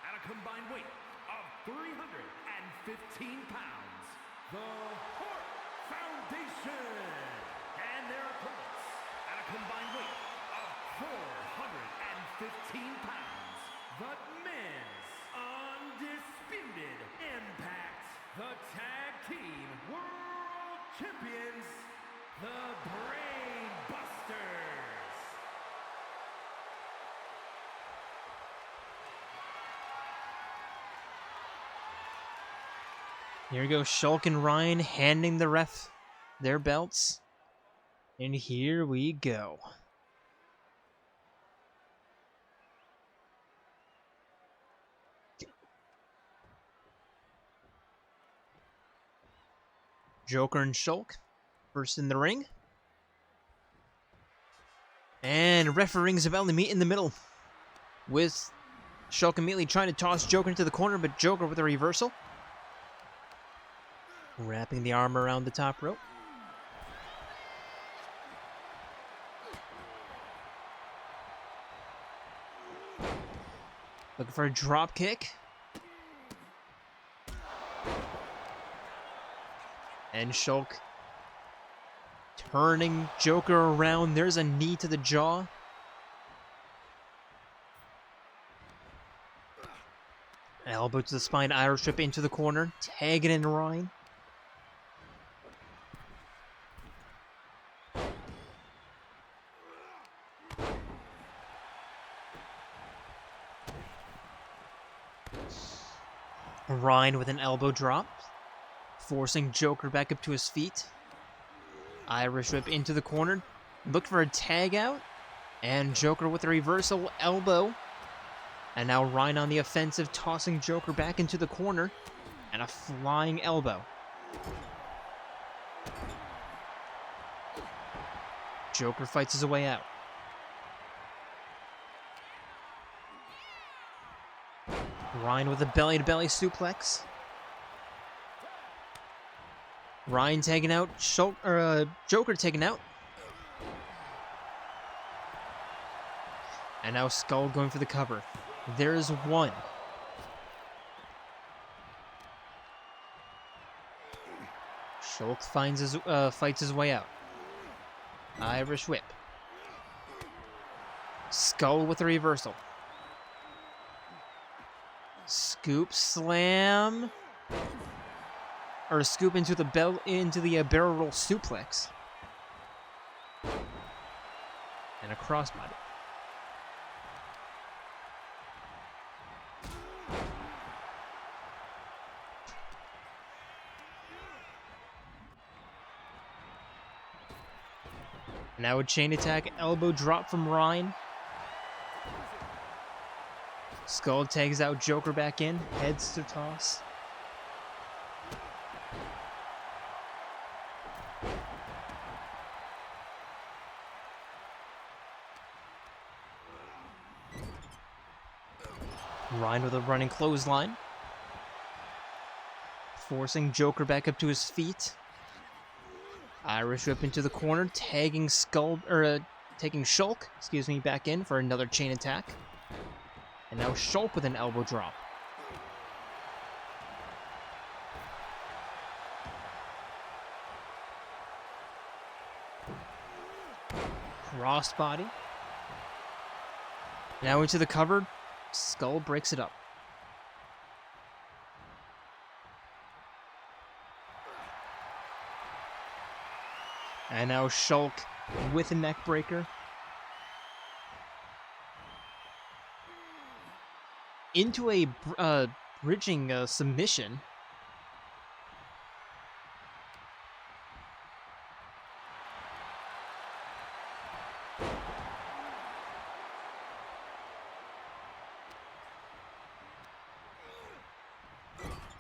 at a combined weight of 315 pounds, the Heart Foundation, and their opponents at a combined weight of 415 pounds, the men's undisputed Impact, the Tag Team World Champions, the Brain Busters. Here we go, Shulk and Reyn handing the ref their belts. And here we go. Joker and Shulk first in the ring. And ref rings a bell to meet in the middle, with Shulk immediately trying to toss Joker into the corner, but Joker with a reversal. Wrapping the arm around the top rope. Looking for a drop kick. And Shulk turning Joker around. There's a knee to the jaw. Elbow to the spine, Irish whip into the corner. Tagging in Reyn. Reyn with an elbow drop, forcing Joker back up to his feet. Irish whip into the corner. Look for a tag out. And Joker with a reversal elbow. And now Reyn on the offensive, tossing Joker back into the corner. And a flying elbow. Joker fights his way out. Reyn with a belly-to-belly suplex. Reyn taking out, Joker taken out. And now Skull going for the cover. There's one. Shulk fights his way out. Irish whip. Skull with a reversal. Scoop slam, or scoop into the barrel roll suplex, and a crossbody. Now a chain attack, elbow drop from Reyn. Skull tags out Joker back in, heads to toss. Reyn with a running clothesline. Forcing Joker back up to his feet. Irish whip into the corner, tagging taking Shulk, back in for another chain attack. And now Shulk with an elbow drop. Crossbody. Now into the cover. Skull breaks it up. And now Shulk with a neck breaker. Into a bridging submission.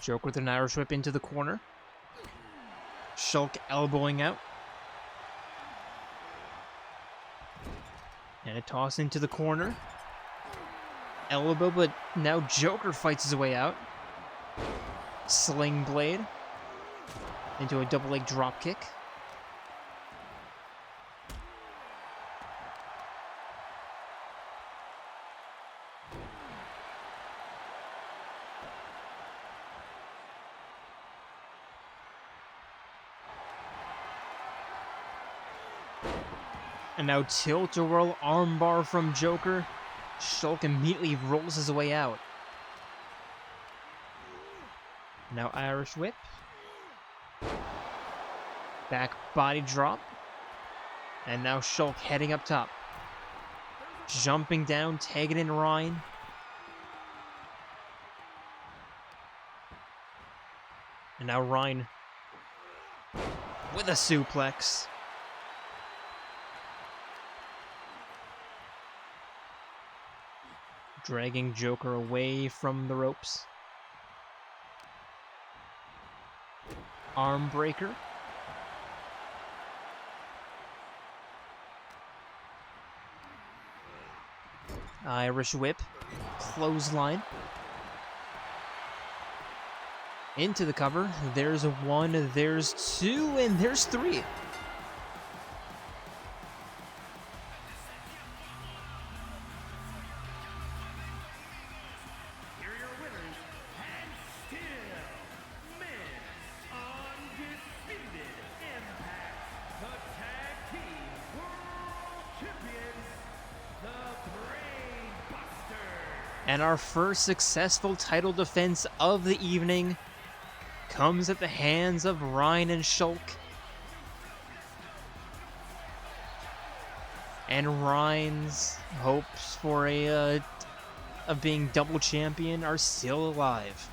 Joker with an Irish whip into the corner. Shulk elbowing out. And a toss into the corner. Elbow, but now Joker fights his way out. Sling blade. Into a double leg drop kick. And now tilt-a-whirl armbar from Joker. Shulk immediately rolls his way out. Now Irish whip. Back body drop. And now Shulk heading up top. Jumping down, tagging in Reyn. And now Reyn with a suplex. Dragging Joker away from the ropes. Arm breaker. Irish whip. Clothesline. Into the cover. There's a 1, there's 2, and there's 3. And our first successful title defense of the evening comes at the hands of Reyn and Shulk. And Reyn's hopes for of being double champion are still alive.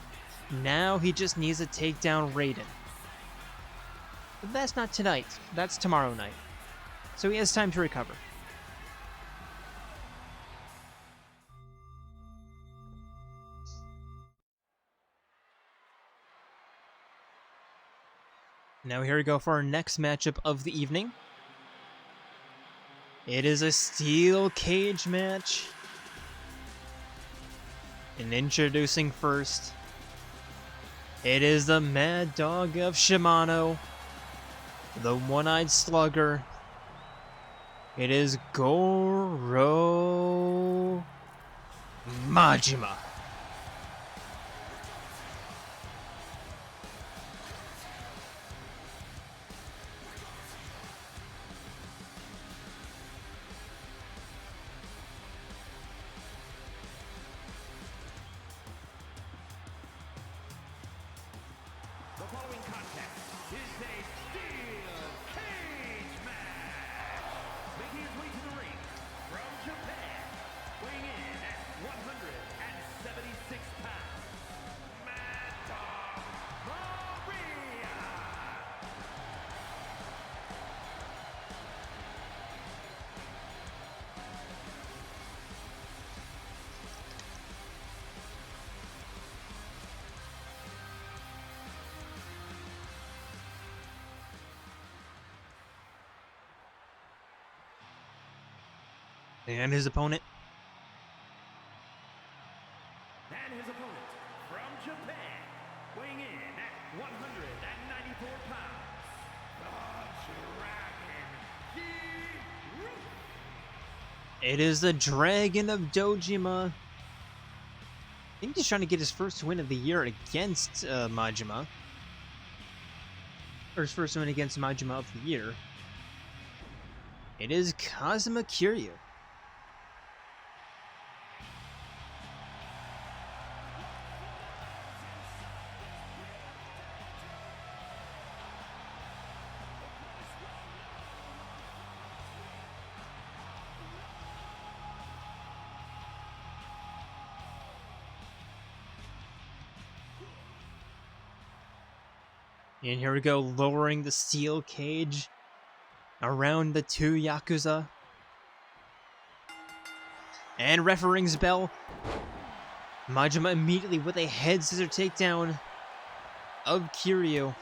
Now he just needs to take down Raiden. But that's not tonight, that's tomorrow night. So he has time to recover. Now here we go for our next matchup of the evening. It is a steel cage match. And introducing first, it is the Mad Dog of Shimano, the One-Eyed Slugger. It is Goro Majima. The following contest is a steel cage match. Making his way to the ring from Japan, weighing in at 176 pounds, Mad Dog Maria. And his opponent. And his opponent from Japan, weighing in at 194 pounds, the Dragon Giri. It is the Dragon of Dojima. I think he's trying to get his first win of the year against Majima. Or his first win against Majima of the year. It is Kasumi Kirijo. And here we go, lowering the steel cage around the two Yakuza. And ref rings bell. Majima immediately with a head scissor takedown of Kirijo.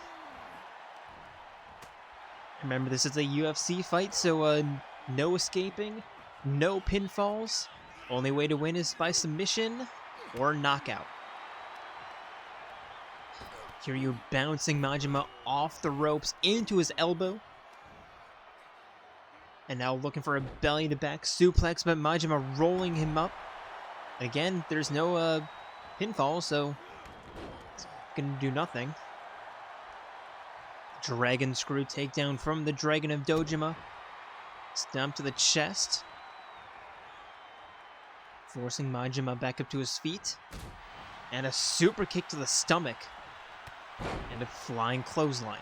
Remember, this is a UFC fight, so no escaping. No pinfalls. Only way to win is by submission or knockout. Kiryu bouncing Majima off the ropes into his elbow. And now looking for a belly-to-back suplex, but Majima rolling him up. Again, there's no pinfall, so it's gonna do nothing. Dragon screw takedown from the Dragon of Dojima. Stomp to the chest. Forcing Majima back up to his feet. And a super kick to the stomach. And a flying clothesline.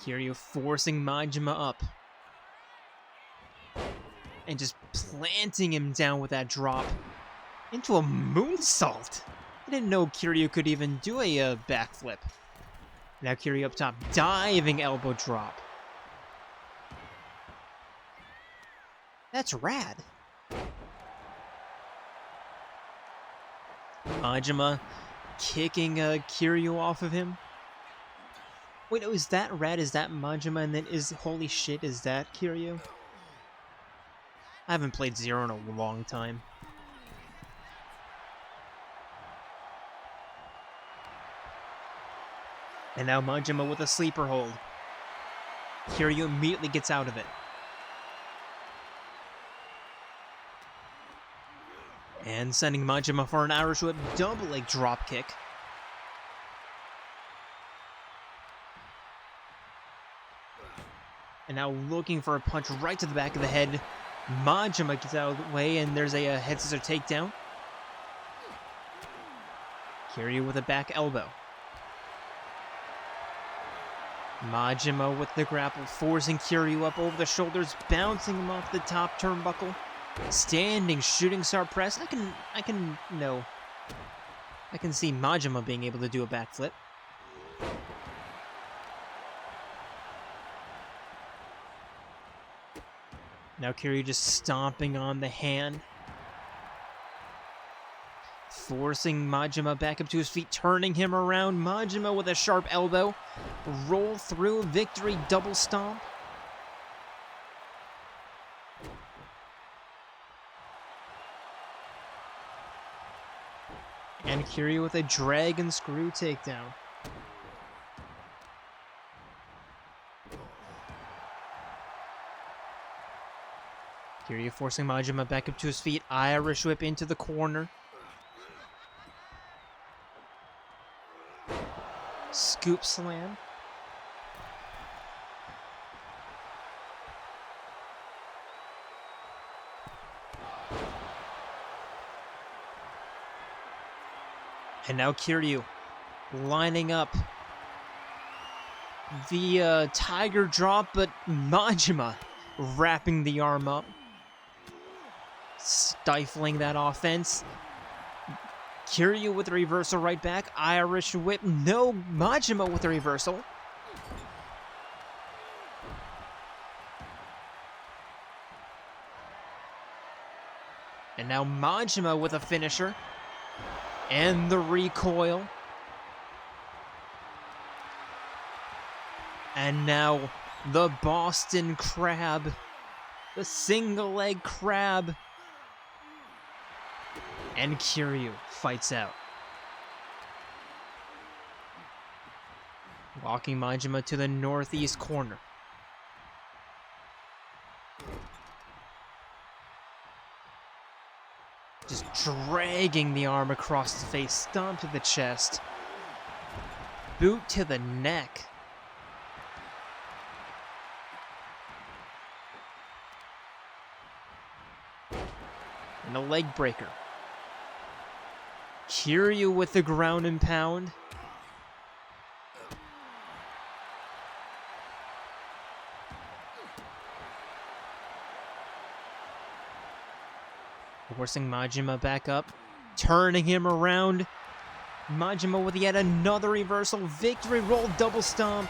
Kiryu forcing Majima up. And just planting him down with that drop. Into a moonsault. I didn't know Kiryu could even do a backflip. Now Kiryu up top. Diving elbow drop. That's rad. Majima kicking Kiryu off of him. Wait, oh, is that rad? Is that Majima? And then holy shit, is that Kiryu? I haven't played Zero in a long time. And now Majima with a sleeper hold. Kiryu immediately gets out of it. And sending Majima for an Irish whip double leg drop kick. And now looking for a punch right to the back of the head. Majima gets out of the way, and there's a head scissor takedown. Kiryu with a back elbow. Majima with the grapple, forcing Kiryu up over the shoulders, bouncing him off the top turnbuckle. Standing shooting star press. I can see Majima being able to do a backflip. Now Kiryu just stomping on the hand. Forcing Majima back up to his feet, turning him around. Majima with a sharp elbow. Roll through, victory double stomp. And Kiryu with a dragon screw takedown. Kiryu forcing Majima back up to his feet. Irish whip into the corner. Scoop slam. And now Kiryu lining up the tiger drop, but Majima wrapping the arm up. Stifling that offense. Kiryu with a reversal right back. Irish whip. No, Majima with a reversal. And now Majima with a finisher. And the recoil. And now the Boston Crab. The single leg crab. And Kiryu fights out. Walking Majima to the northeast corner. Just dragging the arm across the face, stomp to the chest. Boot to the neck. And a leg breaker. Kiryu with the ground and pound. Forcing Majima back up. Turning him around. Majima with yet another reversal. Victory roll double stomp.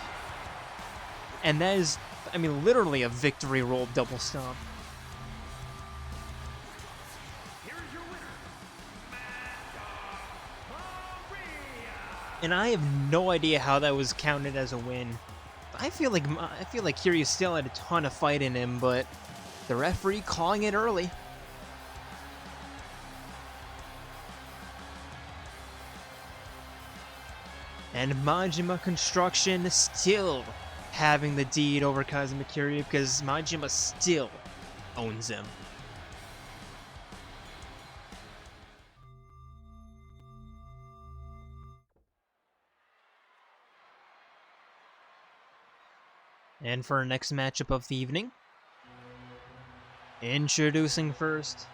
And that is, I mean, literally a victory roll double stomp. And I have no idea how that was counted as a win. I feel like Kiryu still had a ton of fight in him, but the referee calling it early. And Majima Construction still having the deed over Kasumi Kiryu because Majima still owns him. And for our next matchup of the evening, introducing first,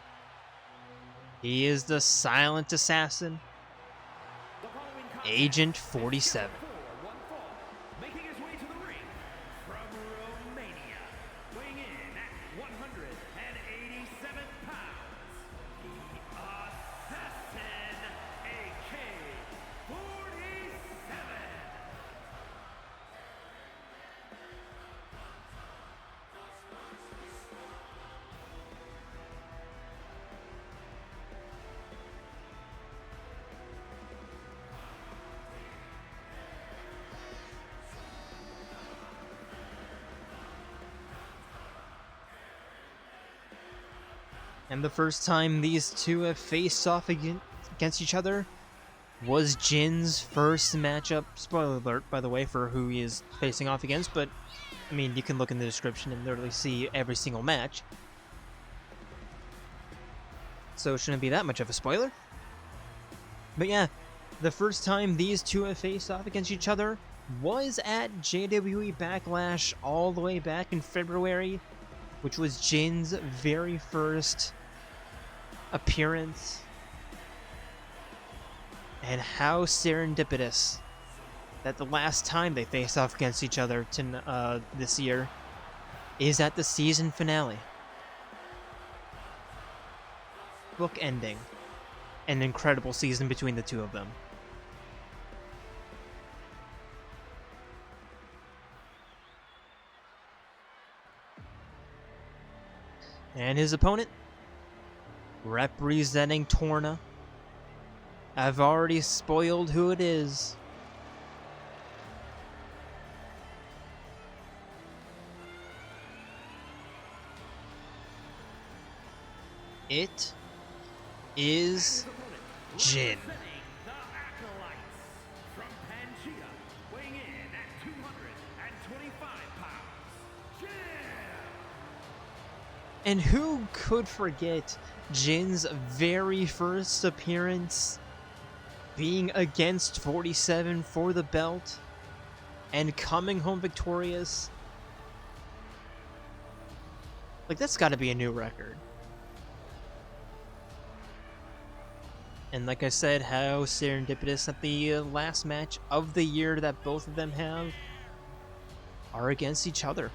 he is the silent assassin, Agent 47. Making his way to the ring from Romania, weighing in at 187 pounds, the Assassin AK-47. And the first time these two have faced off against each other was Jin's first matchup. Spoiler alert, by the way, for who he is facing off against, but I mean, you can look in the description and literally see every single match. So it shouldn't be that much of a spoiler. But yeah, the first time these two have faced off against each other was at JWE Backlash all the way back in February, which was Jin's very first appearance. And how serendipitous that the last time they faced off against each other this year is at the season finale. Bookending an incredible season between the two of them. And his opponent, representing Torna. I've already spoiled who it is. It is Jin. The Acolytes from Pangea, weighing in at 225 pounds, Jin! And who could forget Jin's very first appearance being against 47 for the belt and coming home victorious? Like, that's got to be a new record. And like I said, how serendipitous that the last match of the year that both of them have are against each other.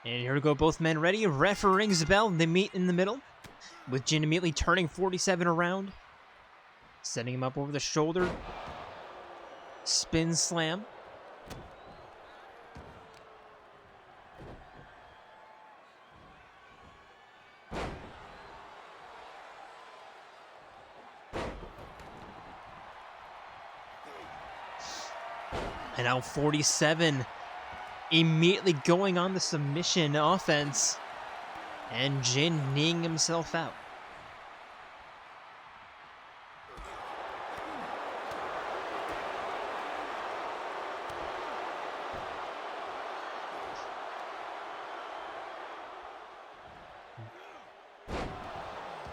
And here we go, both men ready. Ref rings the bell, and they meet in the middle, with Jin immediately turning 47 around, setting him up over the shoulder. Spin slam. And now 47 immediately going on the submission offense. And Jin kneeing himself out.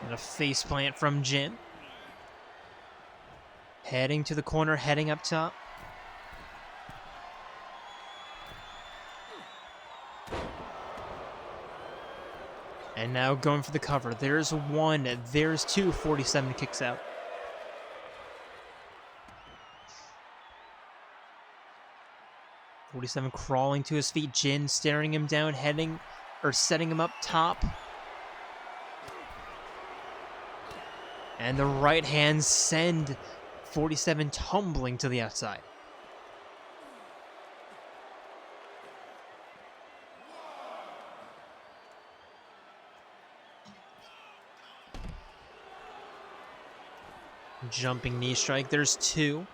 And a faceplant from Jin. Heading to the corner, heading up top. And now going for the cover. There's one, there's two, 47 kicks out. .47 crawling to his feet, Jin staring him down, heading, or setting him up top. And the right hand send 47 tumbling to the outside. Jumping knee strike, there's two.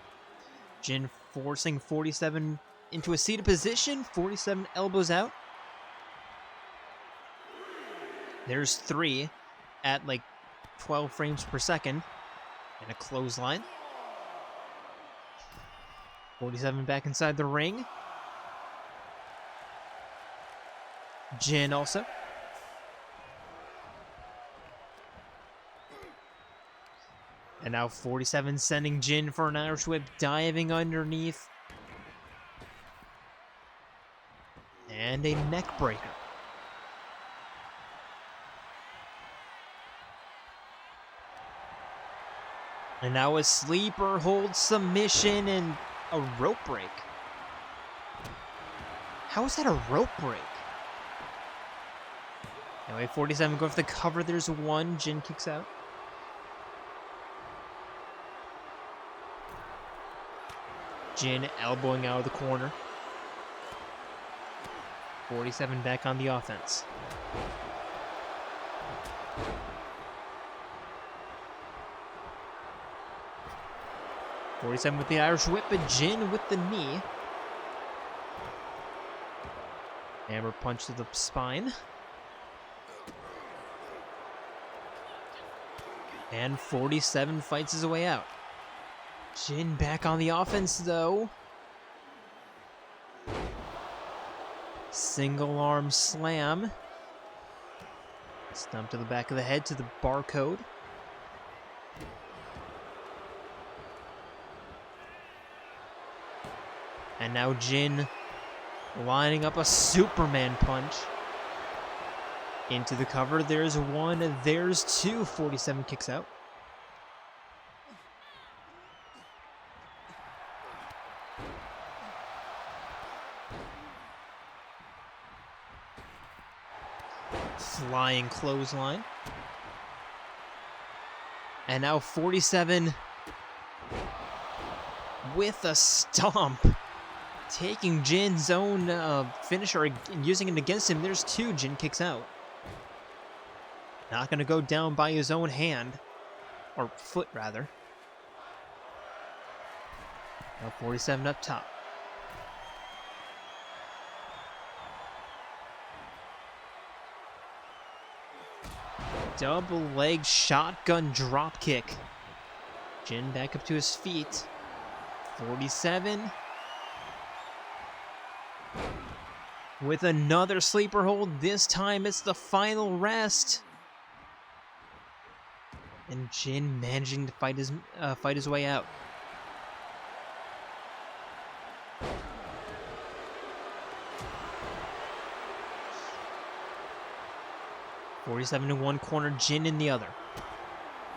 Jin forcing 47 into a seated position, 47 elbows out. There's three at like 12 frames per second. And a clothesline. 47 back inside the ring. Jin also. And now 47 sending Jin for an Irish whip, diving underneath. And a neck breaker. And now a sleeper hold submission and a rope break. How is that a rope break? Anyway, 47 going for the cover. There's one. Jin kicks out. Jin elbowing out of the corner. 47 back on the offense. .47 with the Irish whip, but Jin with the knee. Hammer punch to the spine. And 47 fights his way out. Jin back on the offense, though. Single arm slam. Stump to the back of the head to the barcode. And now Jin lining up a Superman punch. Into the cover. There's one. There's two. 47 kicks out. Flying clothesline. And now 47 with a stomp. Taking Jin's own finisher and using it against him. There's two. Jin kicks out. Not going to go down by his own hand. Or foot, rather. Now 47 up top. Double leg shotgun drop kick. Jin back up to his feet. 47. With another sleeper hold. This time it's the final rest. And Jin managing to fight his way out. .47 in one corner, Jin in the other.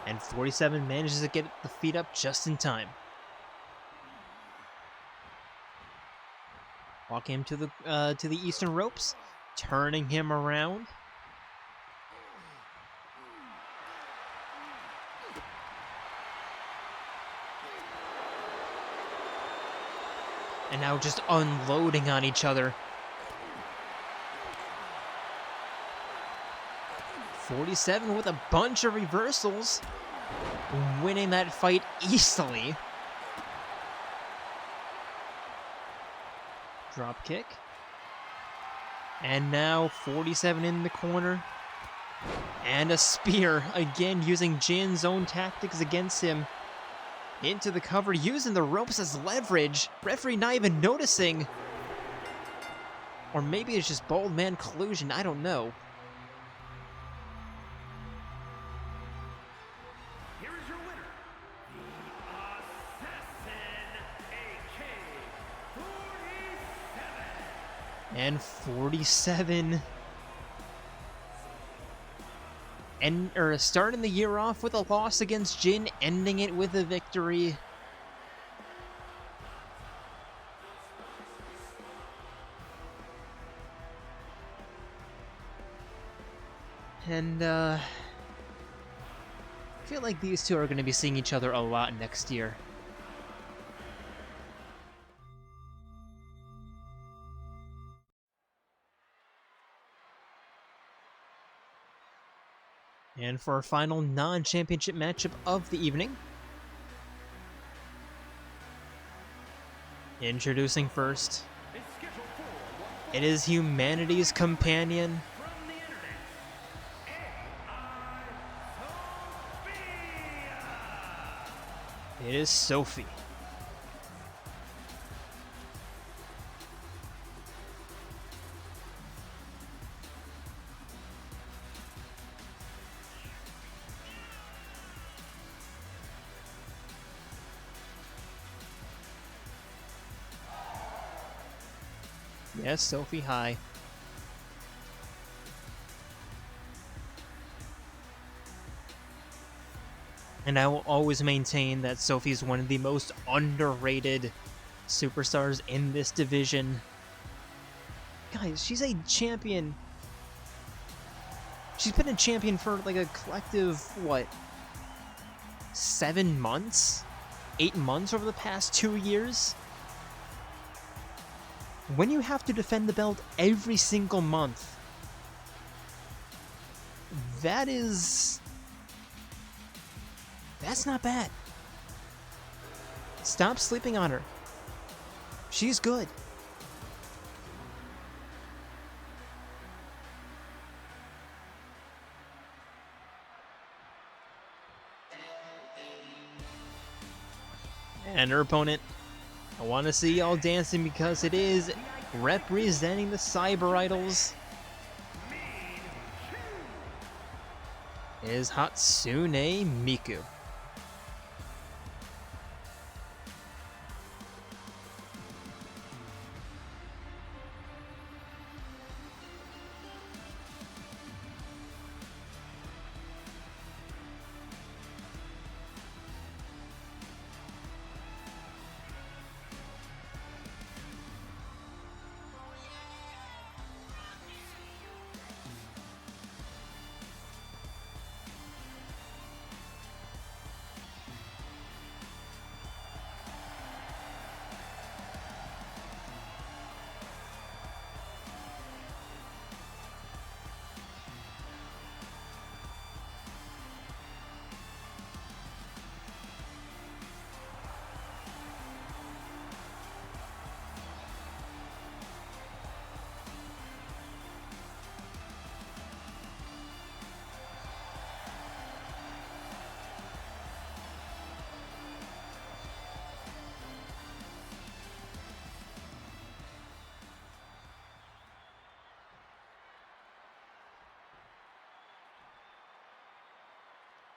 And 47 manages to get the feet up just in time. Walking him to the eastern ropes, turning him around. And now just unloading on each other. 47 with a bunch of reversals. Winning that fight easily. Drop kick. And now 47 in the corner. And a spear, again using Jin's own tactics against him. Into the cover, using the ropes as leverage. Referee not even noticing. Or maybe it's just bold man collusion, I don't know. Here is your winner, the Assassin, AK-47. And 47. And starting the year off with a loss against Jin, ending it with a victory. And I feel like these two are going to be seeing each other a lot next year. And for our final non-championship matchup of the evening, introducing first, it is humanity's companion, From the internet, AI it is Sophie. Yes, Sophie, hi. And I will always maintain that Sophie's one of the most underrated superstars in this division. Guys, she's a champion. She's been a champion for like a collective, what, 7 months? 8 months over the past 2 years? When you have to defend the belt every single month, that's not bad. Stop sleeping on her. She's good. And her opponent, I want to see y'all dancing because it is representing the Cyber Idols. Is Hatsune Miku.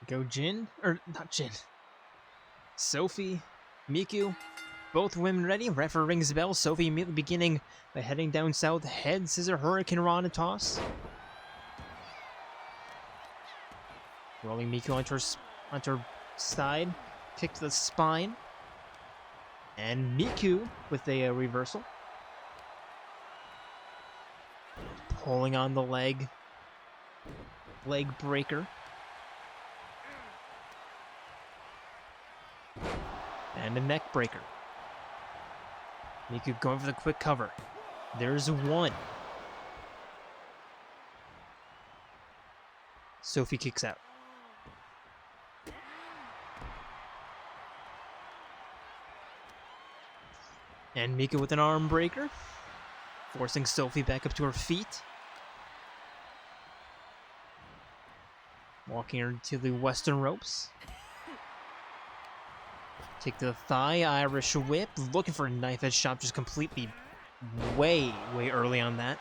Go Jin, or not Jin. Sophie, Miku, both women ready. Referee rings the bell. Sophie immediately beginning by heading down south. Head scissor hurricane Rana toss. Rolling Miku onto her side. Kick to the spine. And Miku with a reversal. Pulling on the leg. Leg breaker. And a neck breaker. Miku going for the quick cover. There's one. Sophie kicks out. And Miku with an arm breaker. forcing Sophie back up to her feet. Walking her to the western ropes. Kick to the thigh, Irish whip. Looking for a knife edge chop, just completely way early on that.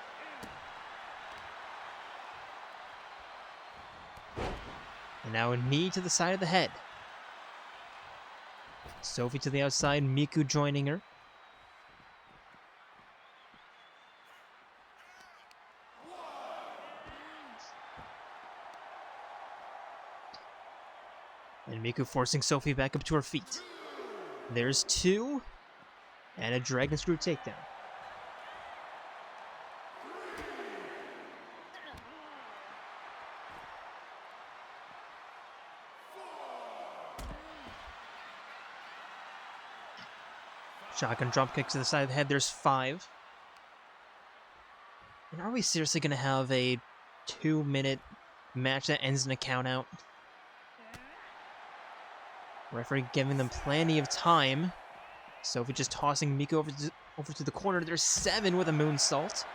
And now a knee to the side of the head. Sophie to the outside, Miku joining her. And Miku forcing Sophie back up to her feet. There's 2. And a dragon screw takedown. Shotgun drop kick to the side of the head. There's 5. And are we seriously going to have a 2-minute match that ends in a countout? Referee giving them plenty of time. Sophie just tossing Miku over to the corner. There's 7 with a moonsault.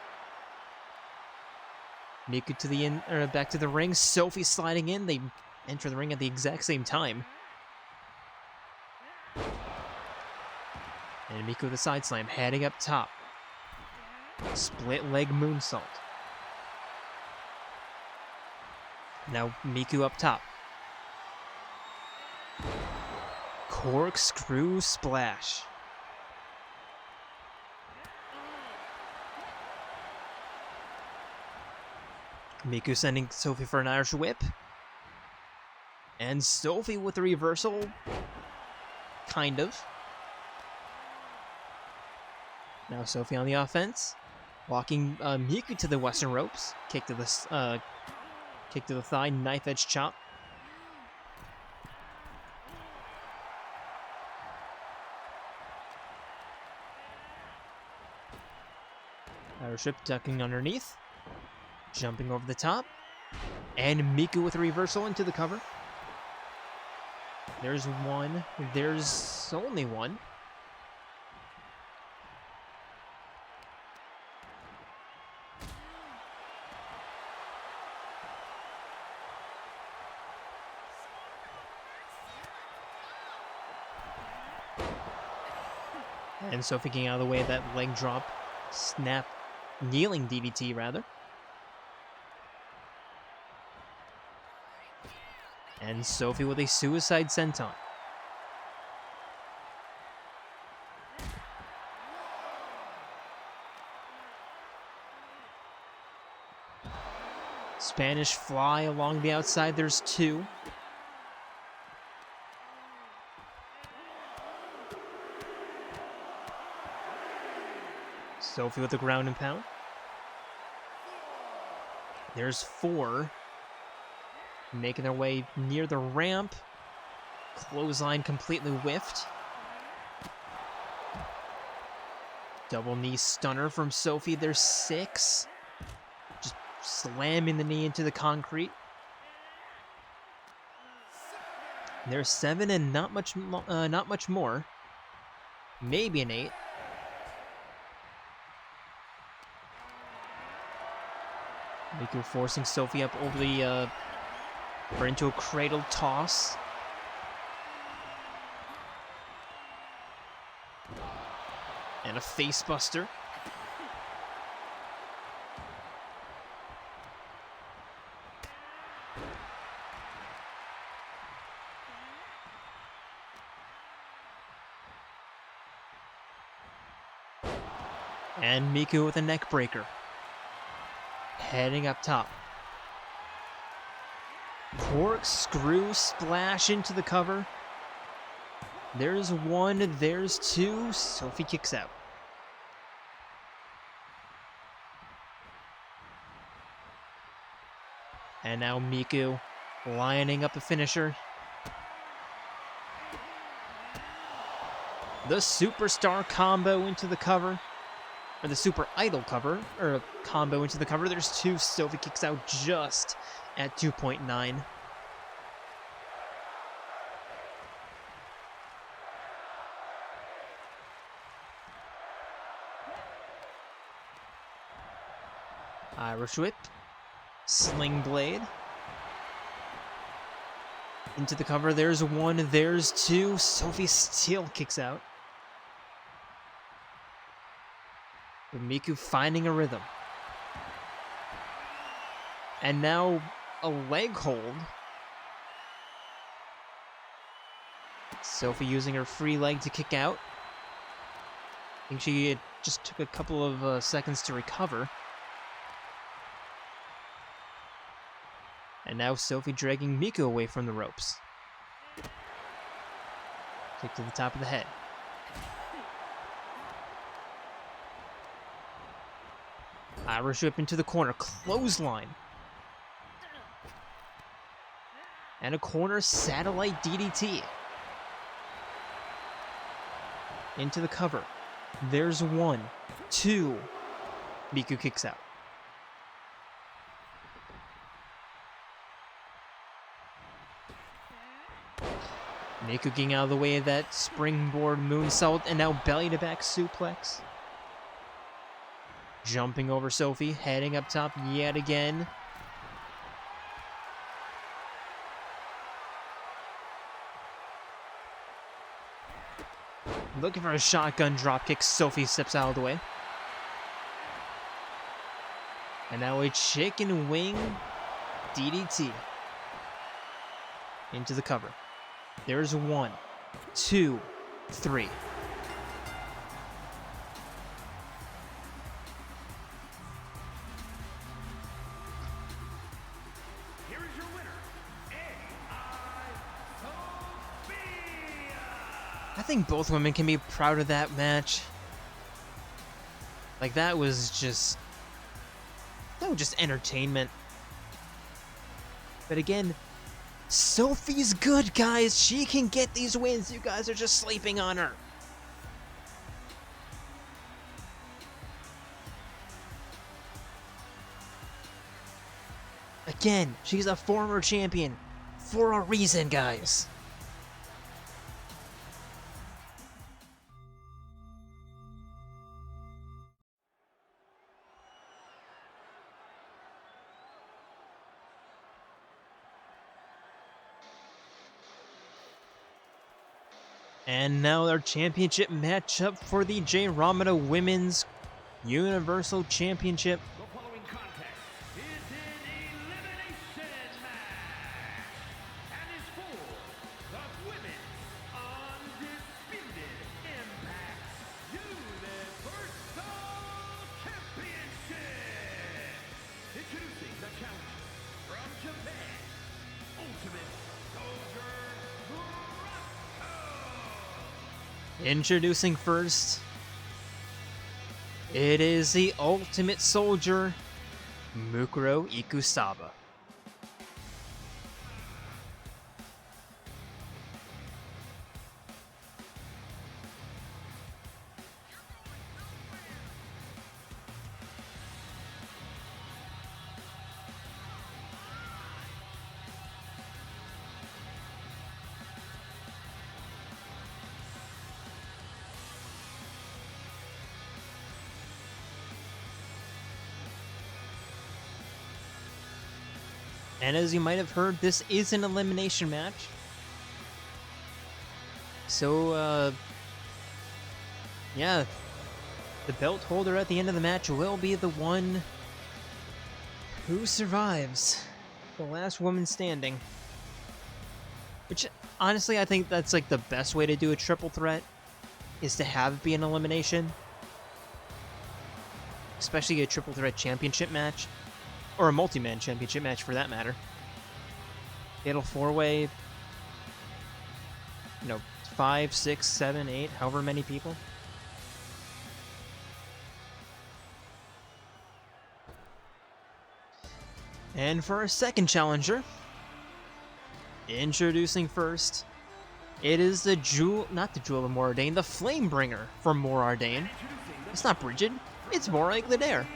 Miku to the back to the ring. Sophie sliding in. They enter the ring at the exact same time. And Miku with a side slam, heading up top. Split leg moonsault. Now Miku up top. Corkscrew splash. Miku sending Sophie for an Irish whip. And Sophie with a reversal. Kind of. Now Sophie on the offense. Walking Miku to the western ropes. Kick to the thigh, knife edge chop. Irish whip ducking underneath. Jumping over the top. And Miku with a reversal into the cover. There's 1. There's only 1. And Sophie getting out of the way of that leg drop. Snap. Kneeling DDT, rather. And Sophie with a suicide senton. Spanish fly along the outside. There's 2. Sophie with the ground and pound. There's 4. Making their way near the ramp. Clothesline completely whiffed. Double knee stunner from Sophie. There's 6. Just slamming the knee into the concrete. There's 7 and not much more. Maybe an 8. Miku forcing Sophie up over the or into a cradle toss. And a face buster. And Miku with a neck breaker. Heading up top. Corkscrew splash into the cover. There's 1, there's 2. Sophie kicks out. And now Miku lining up a finisher. The superstar combo into the cover. Or the super idol cover. Or a combo into the cover. There's 2. Sophie kicks out just at 2.9. Irish whip. Sling blade. Into the cover. There's one. There's two. Sophie still kicks out. With Miku finding a rhythm. And now a leg hold. Sophie using her free leg to kick out. I think she just took a couple of seconds to recover. And now Sophie dragging Miku away from the ropes. Kick to the top of the head. Irish whip into the corner. Clothesline. And a corner satellite DDT. Into the cover. There's one. Two. Miku kicks out. Miku getting out of the way of that springboard moonsault, and now belly to back suplex. Jumping over Sophie, heading up top yet again. Looking for a shotgun dropkick. Sophie steps out of the way. And now a chicken wing DDT. Into the cover. There's one, two, three. Here is your winner, I think both women can be proud of that match. Like, that was just entertainment. But again, Sophie's good, guys. She can get these wins. You guys are just sleeping on her. Again, she's a former champion for a reason, guys. And now our championship matchup for the Jayromada Women's Universal Championship. The following contest is an elimination match and is for the Women's Undisputed Impact Universal Championship. Introducing the challenger from Japan, Ultimate Soldier Introducing first, it is the Ultimate Soldier, Mukuro Ikusaba. And as you might have heard, this is an elimination match. So, yeah, the belt holder at the end of the match will be the one who survives. The last woman standing. Which, honestly, I think that's like the best way to do a triple threat, is to have it be an elimination. Especially a triple threat championship match. Or a multi-man championship match, for that matter. Fatal 4-way, 5, 6, 7, 8, however many people. And for our second challenger, introducing first, it is the not the Jewel of Moradane, the Flamebringer from Moradane. It's not Bridget, it's Mora Gladair.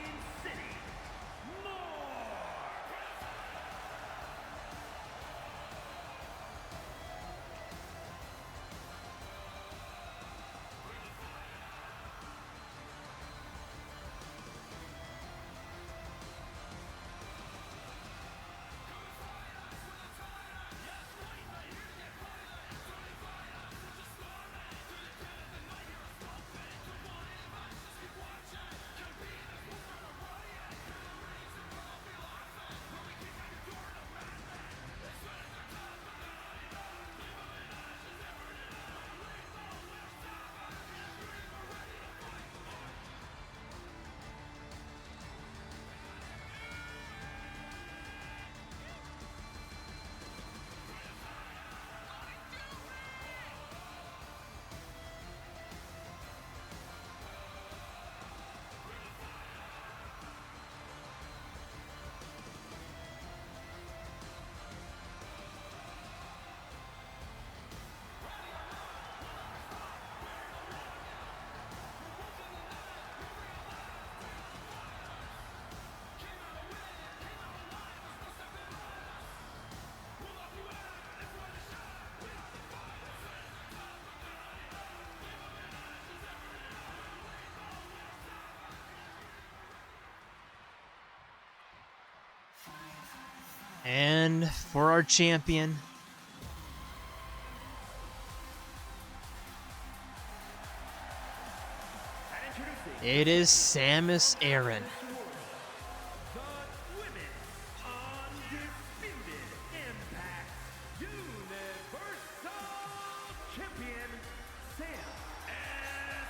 And for our champion, it is Samus Aran. The women's undisputed Impact Universal Champion, Samus Aran.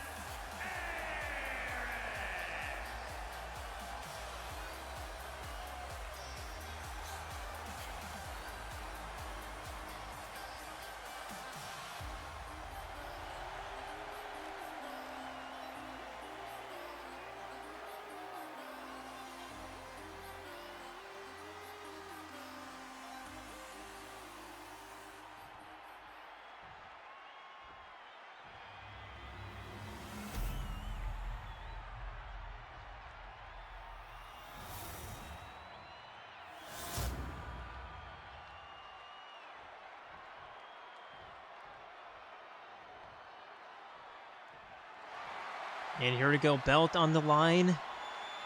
And here we go, belt on the line.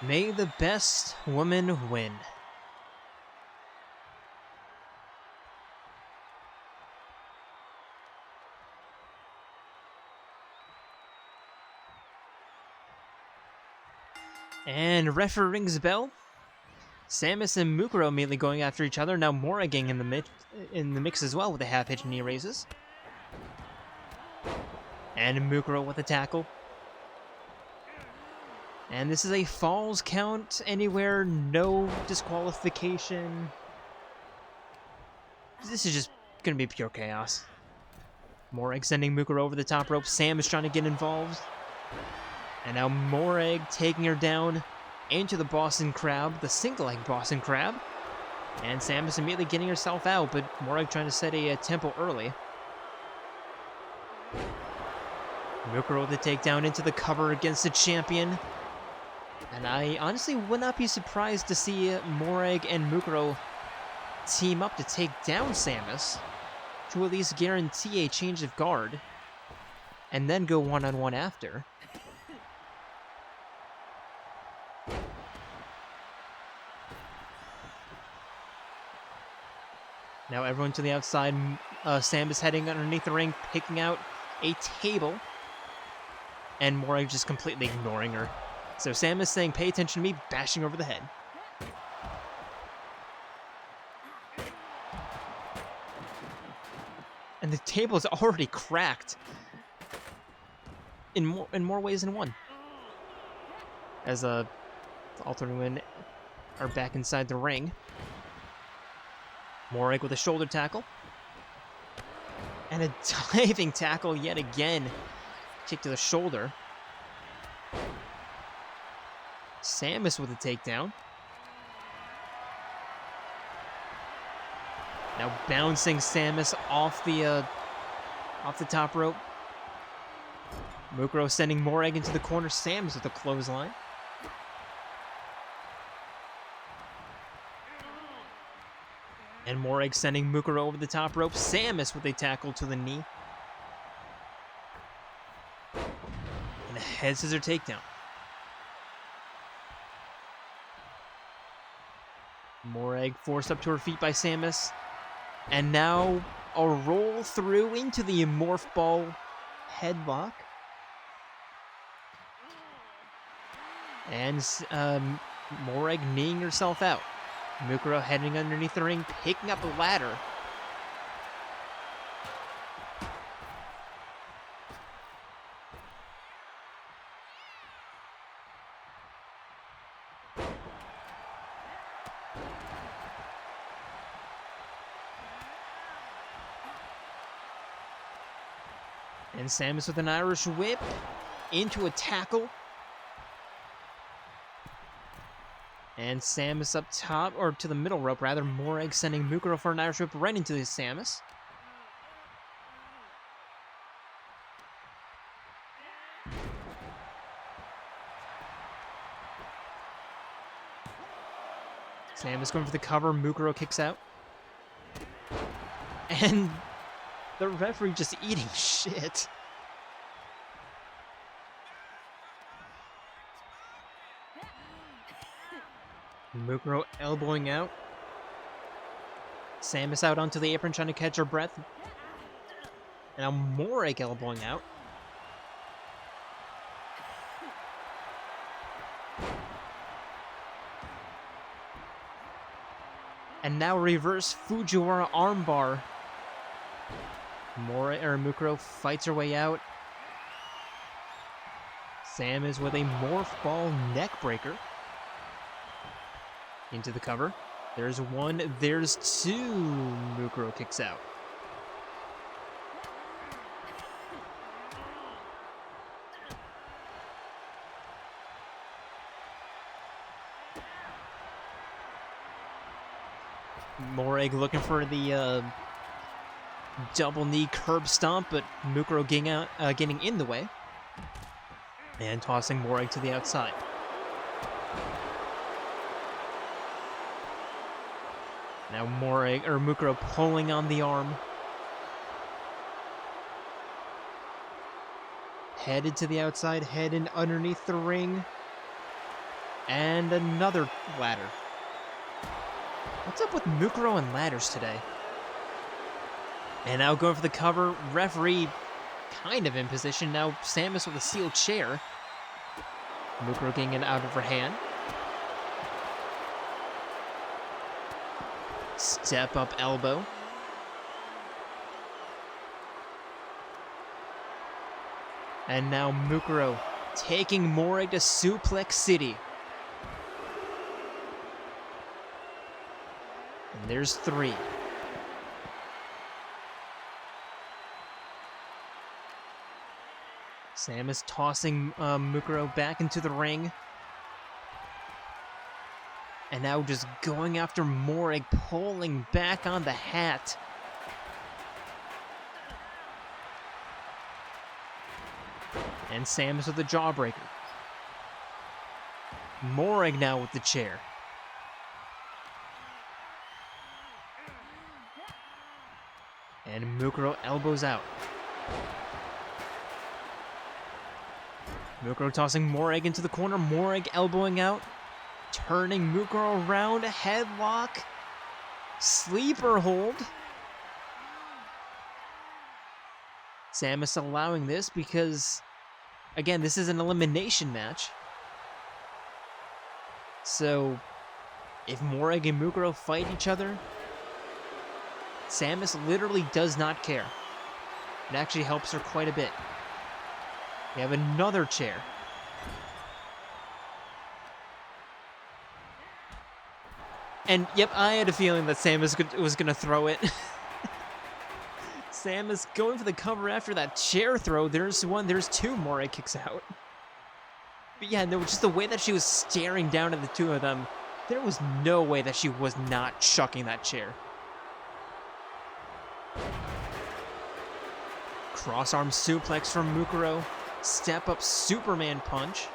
May the best woman win. And referee rings the bell. Samus and Mukuro immediately going after each other. Now Morrigan in the mix as well with the half-hitch knee raises. And Mukuro with a tackle. And this is a falls count anywhere, no disqualification. This is just going to be pure chaos. Moreg sending Mukuro over the top rope. Sam is trying to get involved. And now Moreg taking her down into the Boston Crab, the single-leg Boston Crab. And Sam is immediately getting herself out, but Moreg trying to set a tempo early. Mukuro with the takedown into the cover against the champion. And I honestly would not be surprised to see Moreg and Mukuro team up to take down Samus, to at least guarantee a change of guard, and then go one-on-one after. Now everyone to the outside. Samus heading underneath the ring, picking out a table, and Moreg just completely ignoring her. So Samus saying, "Pay attention to me," bashing over the head. And the table is already cracked in more ways than one. As the alternate women are back inside the ring. Moreg with a shoulder tackle. And a diving tackle yet again. Kick to the shoulder. Samus with a takedown. Now bouncing Samus off the top rope. Mukuro sending Moreg into the corner. Samus with a clothesline. And Moreg sending Mukuro over the top rope. Samus with a tackle to the knee. And a head scissor takedown. Moreg forced up to her feet by Samus. And now a roll through into the Morph Ball headlock. And Moreg kneeing herself out. Mukuro heading underneath the ring, picking up a ladder. And Samus with an Irish whip into a tackle. And Samus up top, or to the middle rope rather. Moreg sending Mukuro for an Irish whip right into the Samus. Samus going for the cover. Mukuro kicks out. And the referee just eating shit. Mukuro elbowing out. Samus out onto the apron trying to catch her breath. And now Morag elbowing out. And now reverse Fujiwara armbar. Mukuro fights her way out. Samus with a morph ball neckbreaker. Into the cover. There's one, there's two. Mukuro kicks out. Morag looking for the double knee curb stomp, but Mukuro getting in the way. And tossing Morag to the outside. Now Mukuro pulling on the arm. Headed to the outside, headed underneath the ring. And another ladder. What's up with Mukuro and ladders today? And now going for the cover. Referee kind of in position. Now Samus with a steel chair. Mukuro getting it out of her hand. Step up elbow. And now Mukuro taking Morag to Suplex City. And there's three. Samus tossing Mukuro back into the ring. And now just going after Morag, pulling back on the hat. And Samus with the jawbreaker. Morag now with the chair. And Mukuro elbows out. Mukuro tossing Morag into the corner. Morag elbowing out. Turning Mukuro around. Headlock. Sleeper hold. Samus allowing this because, again, this is an elimination match. So, if Morag and Mukuro fight each other, Samus literally does not care. It actually helps her quite a bit. We have another chair. And yep, I had a feeling that Samus was going to throw it. Samus going for the cover after that chair throw. There's one, there's two. Morag kicks out. But yeah, no, just the way that she was staring down at the two of them, there was no way that she was not chucking that chair. Cross-arm suplex from Mukuro. Step-up Superman punch.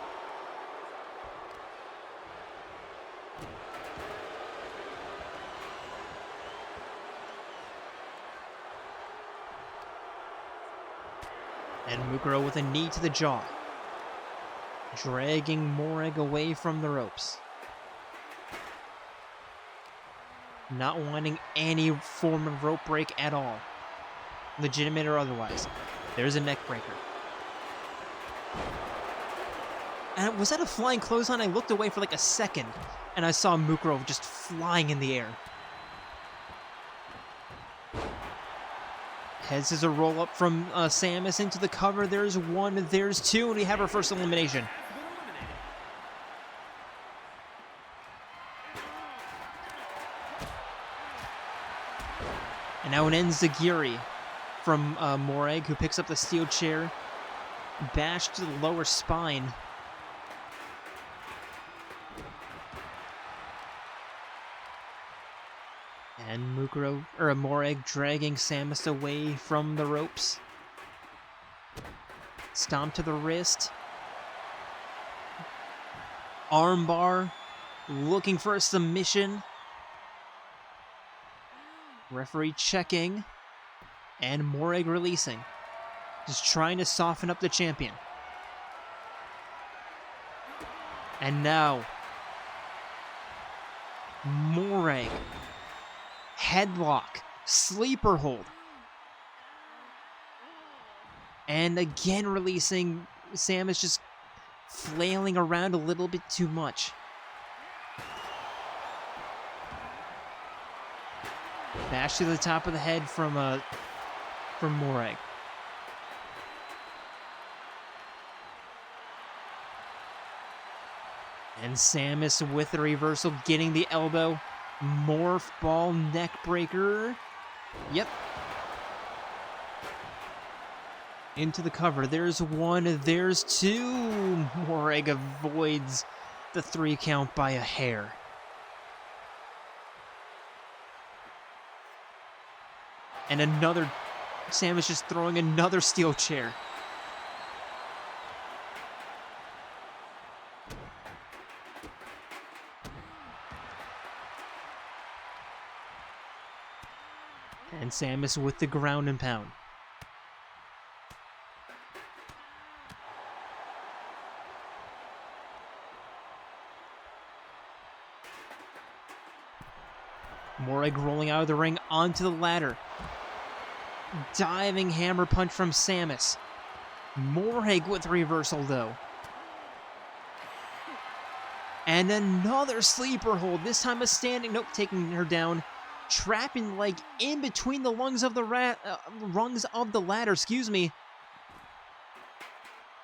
And Mukuro with a knee to the jaw. Dragging Morag away from the ropes. Not wanting any form of rope break at all. Legitimate or otherwise. There's a neck breaker. And was that a flying clothesline? I looked away for like a second, and I saw Mukuro just flying in the air. Heads as a roll up from Samus into the cover. There's one, there's two, and we have our first elimination. And now an enziguri from Morag, who picks up the steel chair. Bash to the lower spine. And Morag dragging Samus away from the ropes. Stomp to the wrist. Armbar. Looking for a submission. Referee checking. And Morag releasing. Just trying to soften up the champion. And now, Morag Headlock. Sleeper hold. And again releasing. Sam is just flailing around a little bit too much. Bash to the top of the head from Morag. And Samus with the reversal, getting the elbow. Morph ball neck breaker. Yep. Into the cover. There's one. There's two. Morag avoids the 3 count by a hair. And another. Samus just throwing another steel chair. And Samus with the ground and pound. Morag rolling out of the ring onto the ladder. Diving hammer punch from Samus. Morag with reversal though. And another sleeper hold. This time a standing. Nope, taking her down. Trapping like in between the rungs of the ladder, excuse me.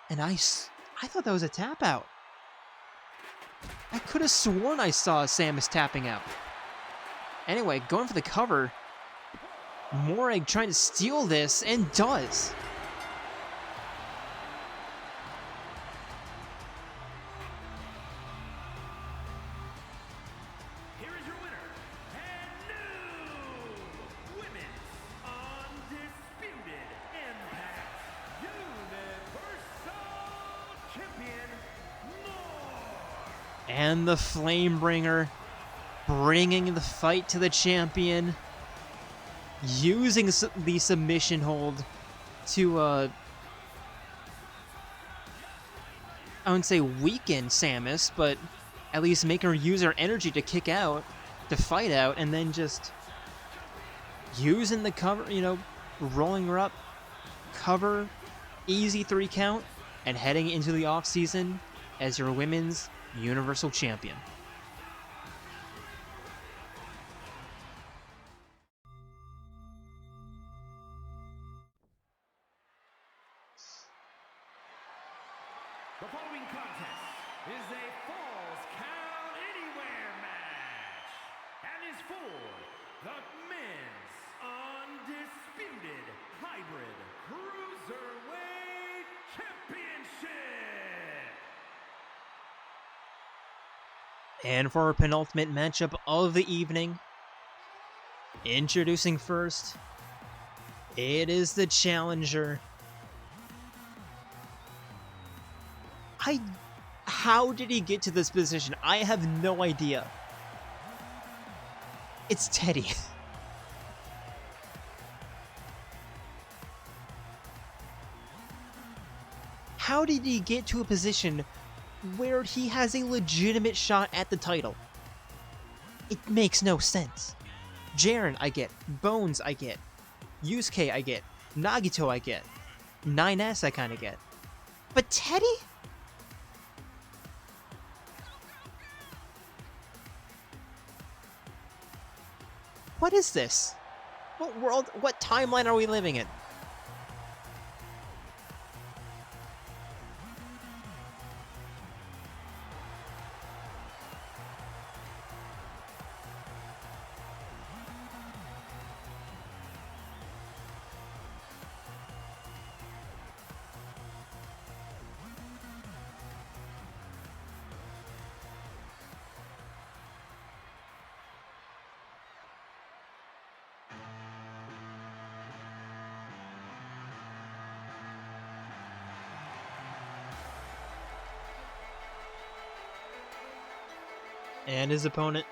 And I thought that was a tap out. I could have sworn I saw Samus tapping out. Anyway, going for the cover. Morag trying to steal this, and does. Here is your winner, and new Women's Undisputed Impact Universal Champion, Lora. And the Flamebringer bringing the fight to the champion. Using the submission hold to, I wouldn't say weaken Samus, but at least make her use her energy to kick out, to fight out, and then just using the cover, rolling her up, cover, easy 3 count, and heading into the off-season as your Women's Universal Champion. The following contest is a Falls Count Anywhere match and is for the Men's Undisputed Hybrid Cruiserweight Championship. And for our penultimate matchup of the evening, introducing first, it is the challenger. How did he get to this position? I have no idea. It's Teddie. How did he get to a position where he has a legitimate shot at the title? It makes no sense. Jaren, I get. Bones, I get. Yusuke, I get. Nagito, I get. 9S, I kind of get. But Teddie? What is this? What world, what timeline are we living in? And his opponent,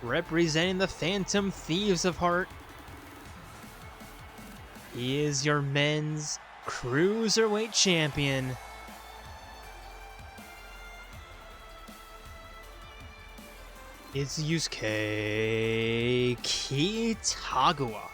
representing the Phantom Thieves of Heart, he is your men's Cruiserweight champion, It's Yusuke Kitagawa.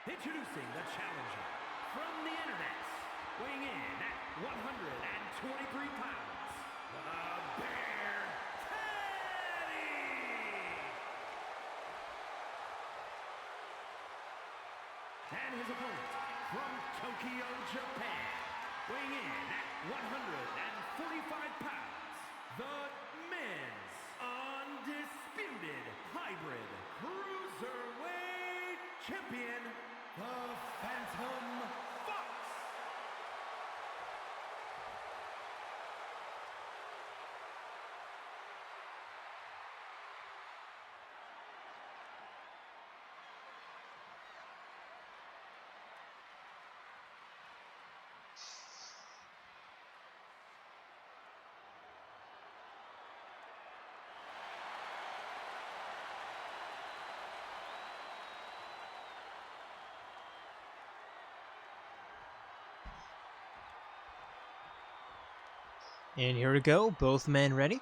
Introducing the challenger from the internet, weighing in at 123 pounds, the Bear, Teddie! And his opponent from Tokyo, Japan, weighing in at 145 pounds, the men's undisputed hybrid cruiserweight champion, the Phantom Fox. And here we go, both men ready.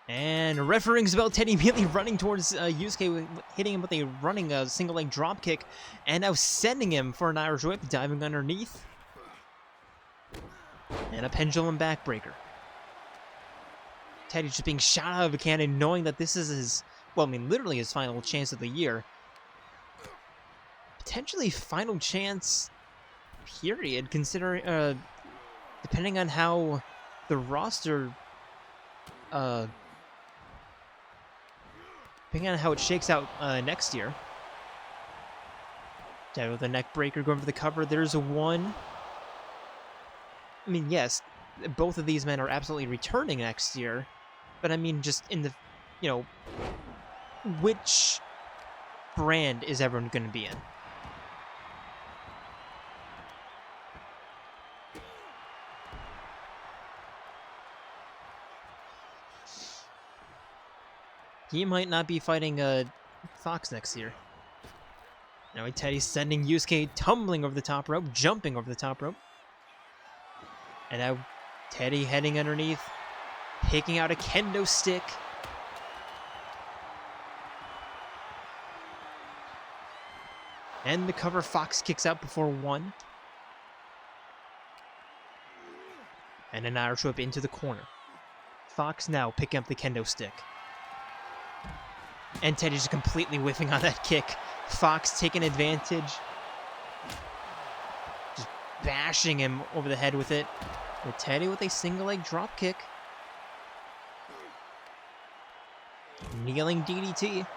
And refereeing's about Teddie immediately running towards Yusuke, hitting him with a running single leg drop kick, and now sending him for an Irish whip, diving underneath. And a pendulum backbreaker. Teddie just being shot out of a cannon, knowing that this is his, well, I mean, literally his final chance of the year. Potentially final chance, period, considering, depending on how the roster, depending on how it shakes out next year. Dead with a neck breaker going for the cover. There's a one. I mean, yes, both of these men are absolutely returning next year, but I mean, just in the, you know, which brand is everyone going to be in? He might not be fighting Fox next year. Now Teddie's sending Yusuke tumbling over the top rope, jumping over the top rope. And now Teddie heading underneath, picking out a kendo stick. And the cover, Fox kicks out before one. And an Irish whip into the corner. Fox now picking up the kendo stick. And Teddie just completely whiffing on that kick. Fox taking advantage. Just bashing him over the head with it. With Teddie with a single leg drop kick. Kneeling DDT.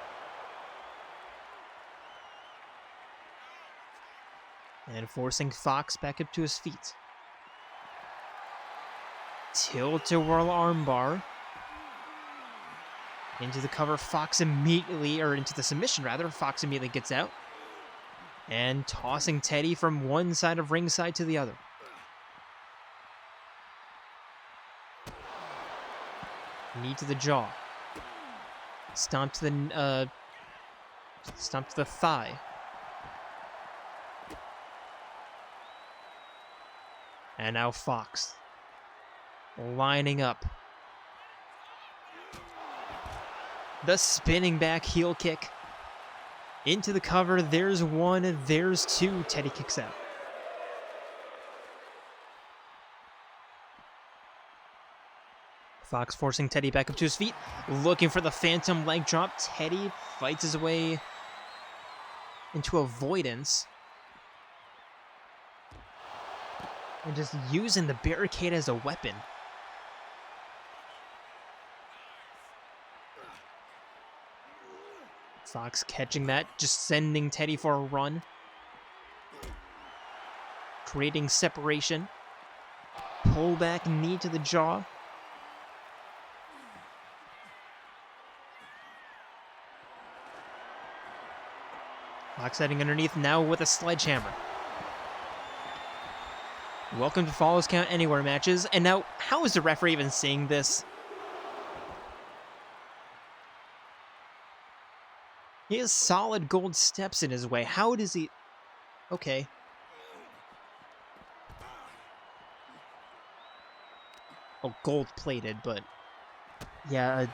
And forcing Fox back up to his feet. Tilt-a-whirl armbar. Into the cover, Fox immediately, or into the submission rather, Fox immediately gets out. And tossing Teddie from one side of ringside to the other. Knee to the jaw. Stomp to the thigh. And now Fox. Lining up. The spinning back heel kick. Into the cover. There's one. There's two. Teddie kicks out. Fox forcing Teddie back up to his feet, looking for the phantom leg drop. Teddie fights his way into avoidance. And just using the barricade as a weapon. Fox catching that, just sending Teddie for a run. Creating separation. Pull back knee to the jaw. Fox heading underneath now with a sledgehammer. Welcome to Falls Count Anywhere matches. And now, how is the referee even seeing this? He has solid gold steps in his way. How does he... Okay. Oh, gold-plated, but... Yeah,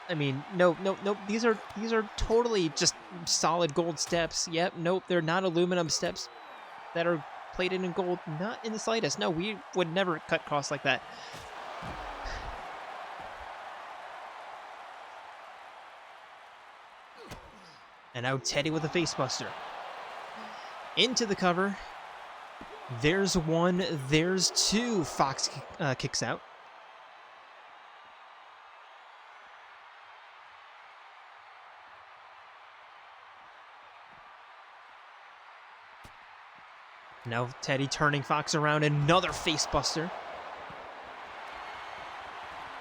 I mean, no. These are totally just solid gold steps. Yep, nope, they're not aluminum steps that are plated in gold. Not in the slightest. No, we would never cut costs like that. And now Teddie with a facebuster. Into the cover. There's one, there's two. Fox kicks out. Now Teddie turning Fox around, another facebuster.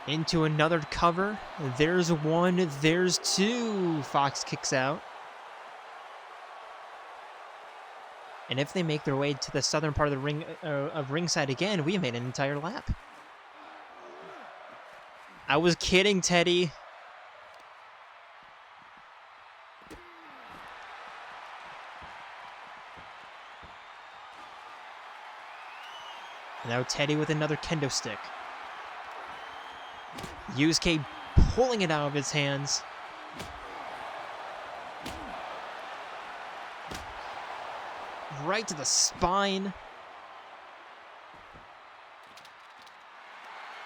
Into another cover. There's one, there's two. Fox kicks out. And if they make their way to the southern part of the ring, of ringside again, we have made an entire lap. I was kidding, Teddie. Now Teddie with another kendo stick. Yusuke pulling it out of his hands. Right to the spine.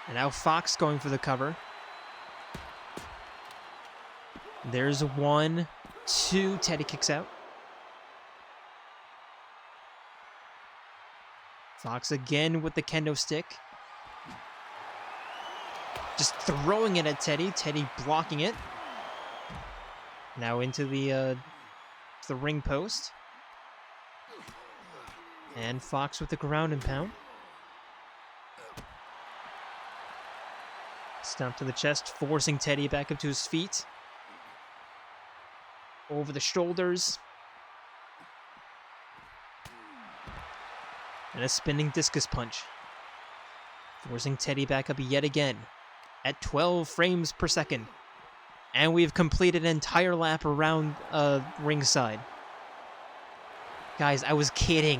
And now Fox going for the cover. There's one, two. Teddie kicks out. Fox again with the kendo stick. Just throwing it at Teddie. Teddie blocking it. Now into the ring post. And Fox with the ground and pound. Stomp to the chest, forcing Teddie back up to his feet. Over the shoulders. And a spinning discus punch. Forcing Teddie back up yet again. At 12 frames per second. And we've completed an entire lap around ringside. Guys, I was kidding.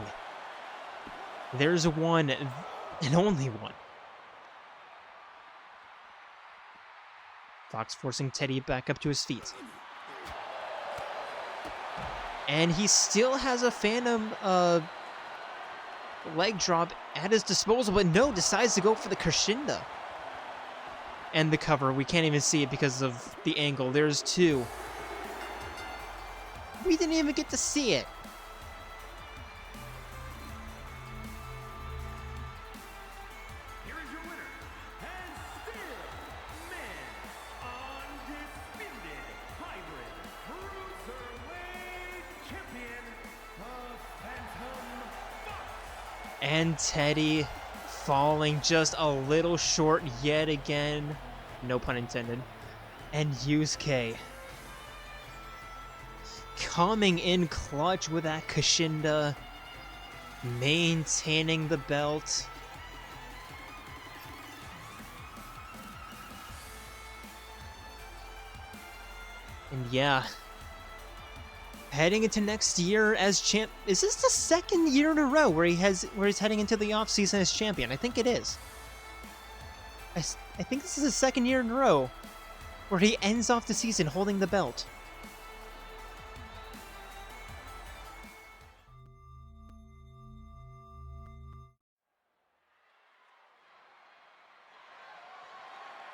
There's one, and only one. Fox forcing Teddie back up to his feet. And he still has a Phantom leg drop at his disposal, but no, decides to go for the crescendo. And the cover, we can't even see it because of the angle. There's two. We didn't even get to see it. And Teddie falling just a little short yet again. No pun intended. And Yusuke coming in clutch with that Kashinda. Maintaining the belt. And yeah. Heading into next year as champ. Is this the second year in a row where he's heading into the offseason as champion? I think it is. I think this is the second year in a row where he ends off the season holding the belt.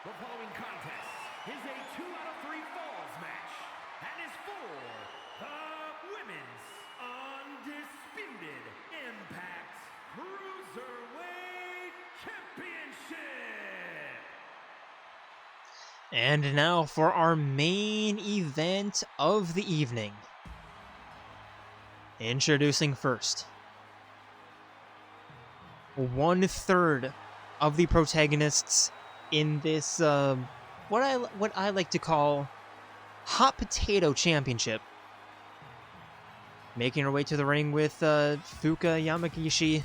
The following contest is a 2 out of 3 falls match and is for the Women's Undisputed Impact Cruiserweight Championship. And now for our main event of the evening. Introducing first, 1/3 of the protagonists in this, what I like to call Hot Potato Championship. Making her way to the ring with Fuka Yamagishi,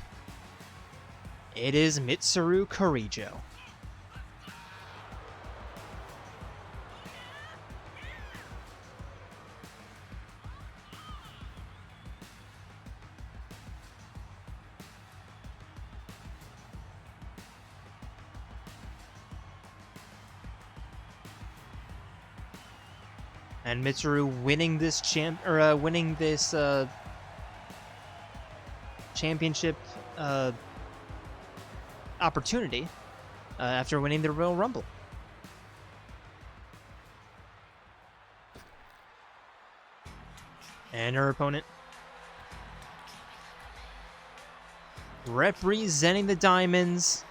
it is Mitsuru Kirijo. And Mitsuru winning this championship opportunity after winning the Royal Rumble. And her opponent, representing the Diamonds,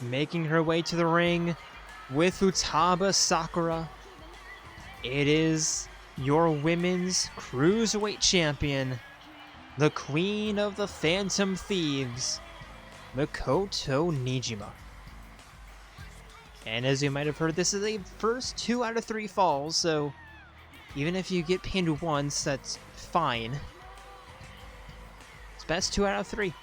making her way to the ring with Futaba Sakura. It is your women's cruiserweight champion, the queen of the Phantom Thieves, Makoto Niijima. And as you might have heard, this is a first 2 out of 3 falls, so even if you get pinned once, that's fine. It's best 2 out of 3.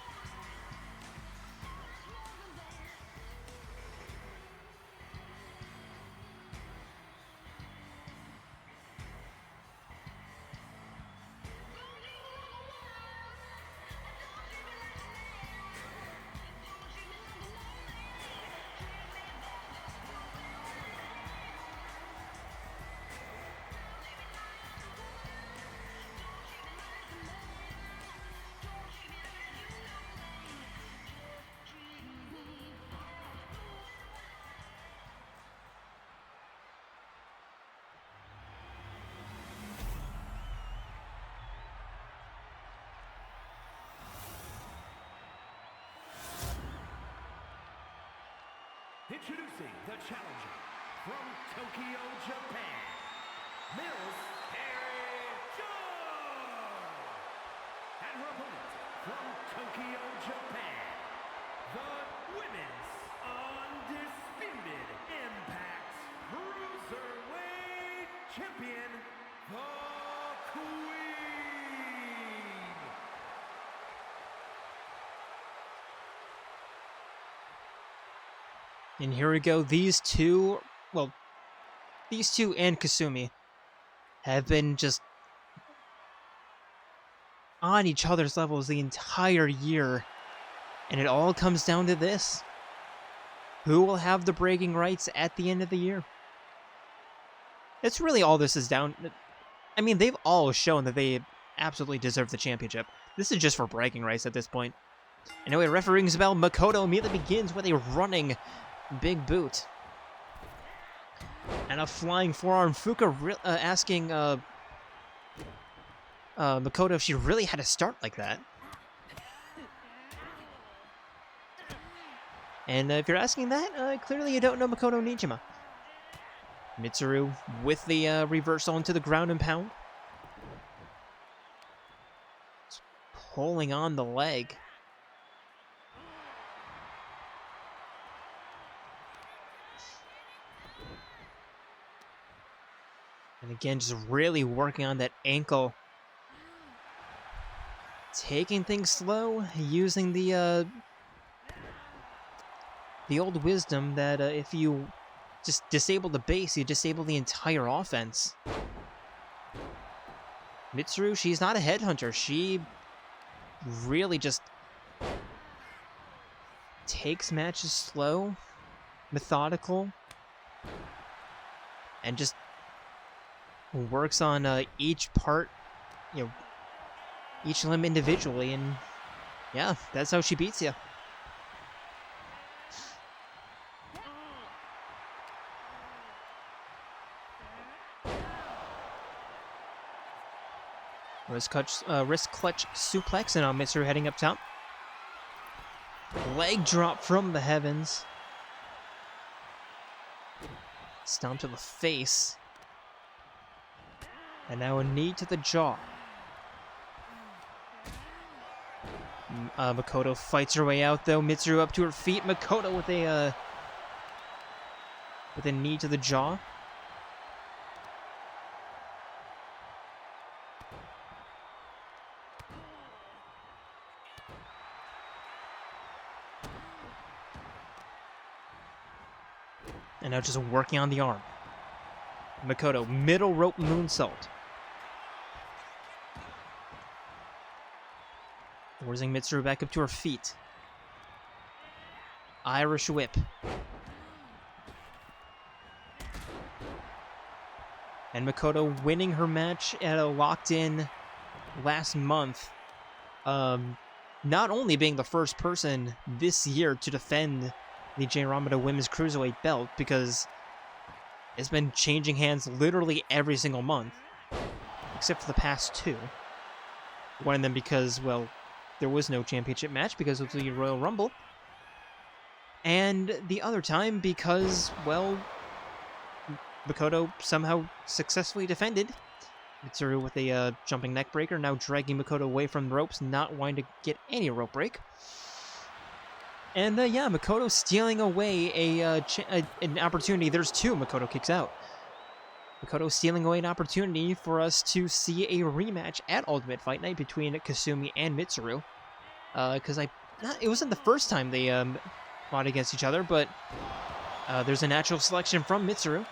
Introducing the challenger from Tokyo, Japan, Miss Kirijo. And her opponent from Tokyo, Japan, the Women's Undisputed Impact Cruiserweight Champion, the Queen. And here we go. These two and Kasumi have been just on each other's levels the entire year. And it all comes down to this. Who will have the bragging rights at the end of the year? That's really all this is down. I mean, they've all shown that they absolutely deserve the championship. This is just for bragging rights at this point. Anyway, refereeing's bell. Makoto immediately begins with a running big boot. And a flying forearm. Fuka asking Makoto if she really had to start like that. And if you're asking that, clearly you don't know Makoto Niijima. Mitsuru with the reversal into the ground and pound. Just pulling on the leg. And again, just really working on that ankle. Taking things slow, using the old wisdom that if you just disable the base, you disable the entire offense. Mitsuru, she's not a headhunter. She really just takes matches slow, methodical, and just works on each part, each limb individually, and yeah, that's how she beats you. Wrist clutch suplex, and now Mitsuru heading up top. Leg drop from the heavens. Stomp to the face. And now a knee to the jaw. Makoto fights her way out, though. Mitsuru up to her feet. Makoto with a knee to the jaw. And now just working on the arm. Makoto, middle rope moonsault. Forcing Mitsuru back up to her feet. Irish whip. And Makoto winning her match at a locked-in last month. Not only being the first person this year to defend the Jayromada Women's Cruiserweight belt, because it's been changing hands literally every single month, except for the past two. One of them because, well, there was no championship match because of the Royal Rumble. And the other time because, well, Makoto somehow successfully defended. Mitsuru with a jumping neck breaker, now dragging Makoto away from the ropes, not wanting to get any rope break. And yeah, Makoto stealing away an opportunity. There's two. Makoto kicks out. Makoto stealing away an opportunity for us to see a rematch at Ultimate Fight Night between Kasumi and Mitsuru. Because it wasn't the first time they fought against each other, but there's a natural selection from Mitsuru.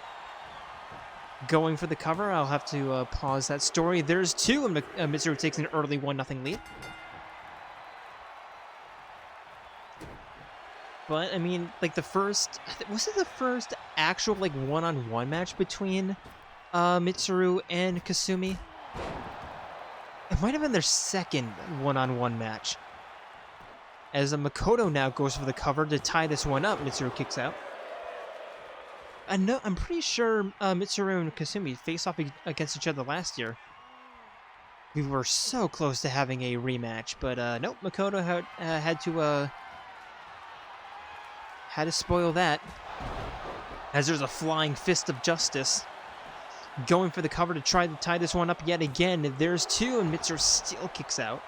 Going for the cover. I'll have to pause that story. There's two, and Mitsuru takes an early 1-0 lead. But, I mean, like, was it the first actual, like, one-on-one match between Mitsuru and Kasumi? It might have been their second one-on-one match. As Makoto now goes for the cover to tie this one up, Mitsuru kicks out. I'm pretty sure Mitsuru and Kasumi faced off against each other last year. We were so close to having a rematch, but nope, Makoto had to spoil that, as there's a flying fist of justice. Going for the cover to try to tie this one up yet again. There's two, and Mitsuru still kicks out.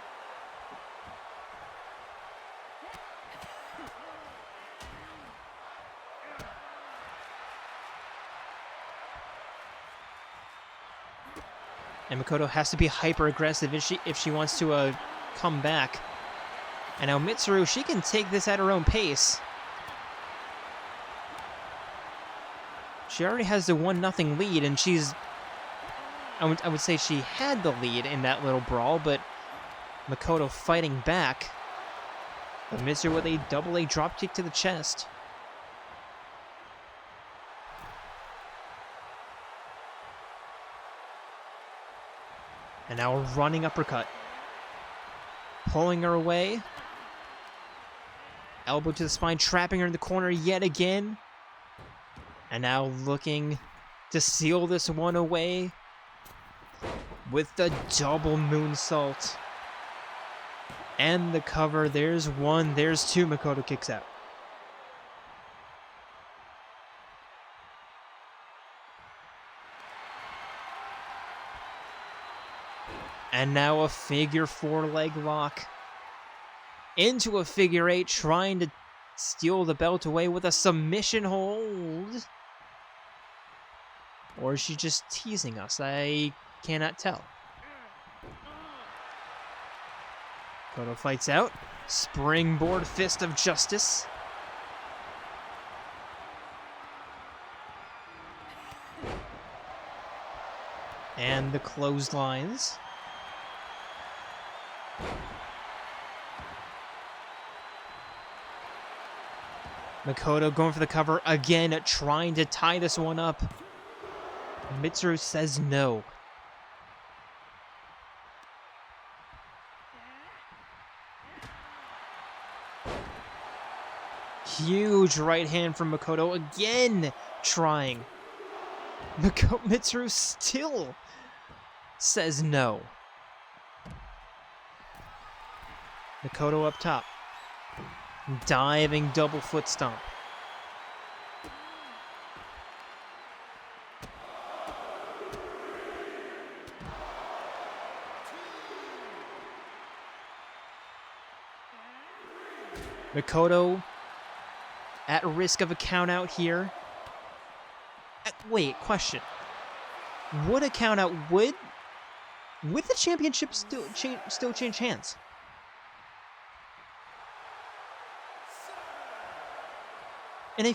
And Makoto has to be hyper-aggressive if she wants to come back. And now Mitsuru, she can take this at her own pace. She already has the 1-0 lead, and I would say she had the lead in that little brawl, but Makoto fighting back. But Mitsuru with a double-A dropkick to the chest. And now a running uppercut. Pulling her away. Elbow to the spine, trapping her in the corner yet again. And now looking to seal this one away with the double moonsault. And the cover. There's one, there's two. Makoto kicks out. And now a figure 4 leg lock. Into a figure 8, trying to steal the belt away with a submission hold. Or is she just teasing us? I cannot tell. Makoto fights out. Springboard fist of justice. And the clotheslines. Makoto going for the cover again, trying to tie this one up. Mitsuru says no. Huge right hand from Makoto again, trying. Mitsuru still says no. Makoto up top. Diving double foot stomp. Makoto at risk of a count out here. Wait, question. Would a count out would the championship still change hands? In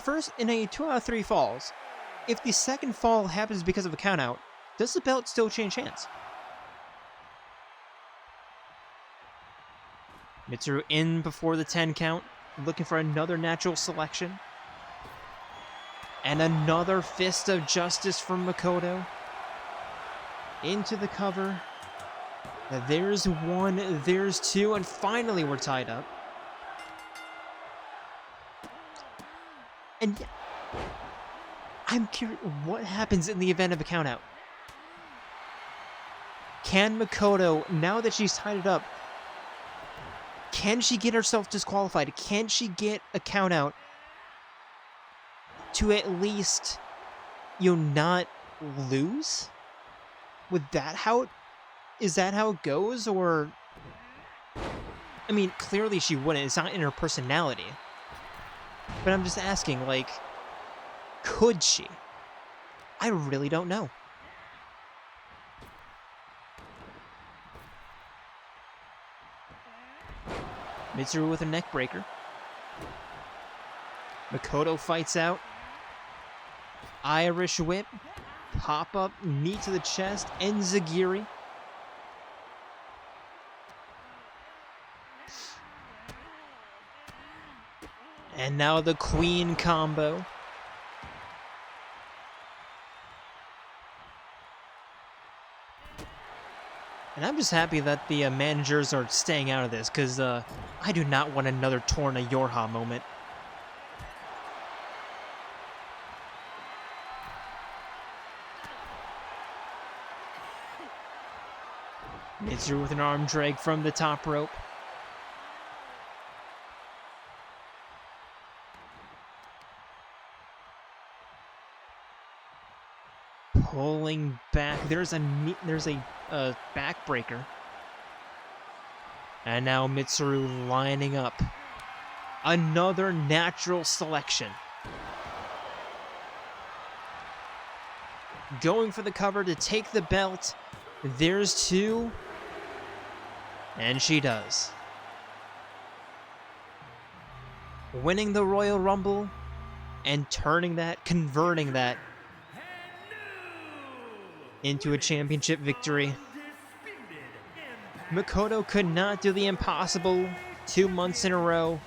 a 2 out of 3 falls, if the second fall happens because of a count out, does the belt still change hands? Mitsuru in before the 10 count, looking for another natural selection. And another fist of justice from Makoto. Into the cover. There's one, there's two, and finally we're tied up. And I'm curious, what happens in the event of a countout? Can Makoto, now that she's tied it up, can she get herself disqualified? Can she get a countout to at least, not lose? Is that how it goes? Or, I mean, clearly she wouldn't. It's not in her personality. But I'm just asking, could she? I really don't know. Mitsuru with a neck breaker. Makoto fights out. Irish whip. Pop up, knee to the chest, enziguri. And now the Queen combo. And I'm just happy that the managers are staying out of this, because I do not want another Torna YorHa moment. Mitsuru with an arm drag from the top rope. Pulling back. There's a backbreaker. And now Mitsuru lining up. Another natural selection. Going for the cover to take the belt. There's two. And she does. Winning the Royal Rumble and converting that into a championship victory. Makoto could not do the impossible 2 months in a row.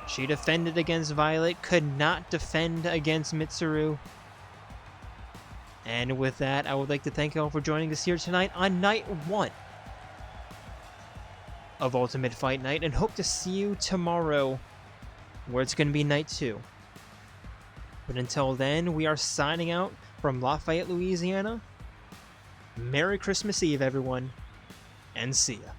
She defended against Violet, could not defend against Mitsuru. And with that, I would like to thank you all for joining us here tonight on Night 1 of Ultimate Fight Night, and hope to see you tomorrow, where it's going to be Night 2. But until then, we are signing out from Lafayette, Louisiana. Merry Christmas Eve, everyone, and see ya.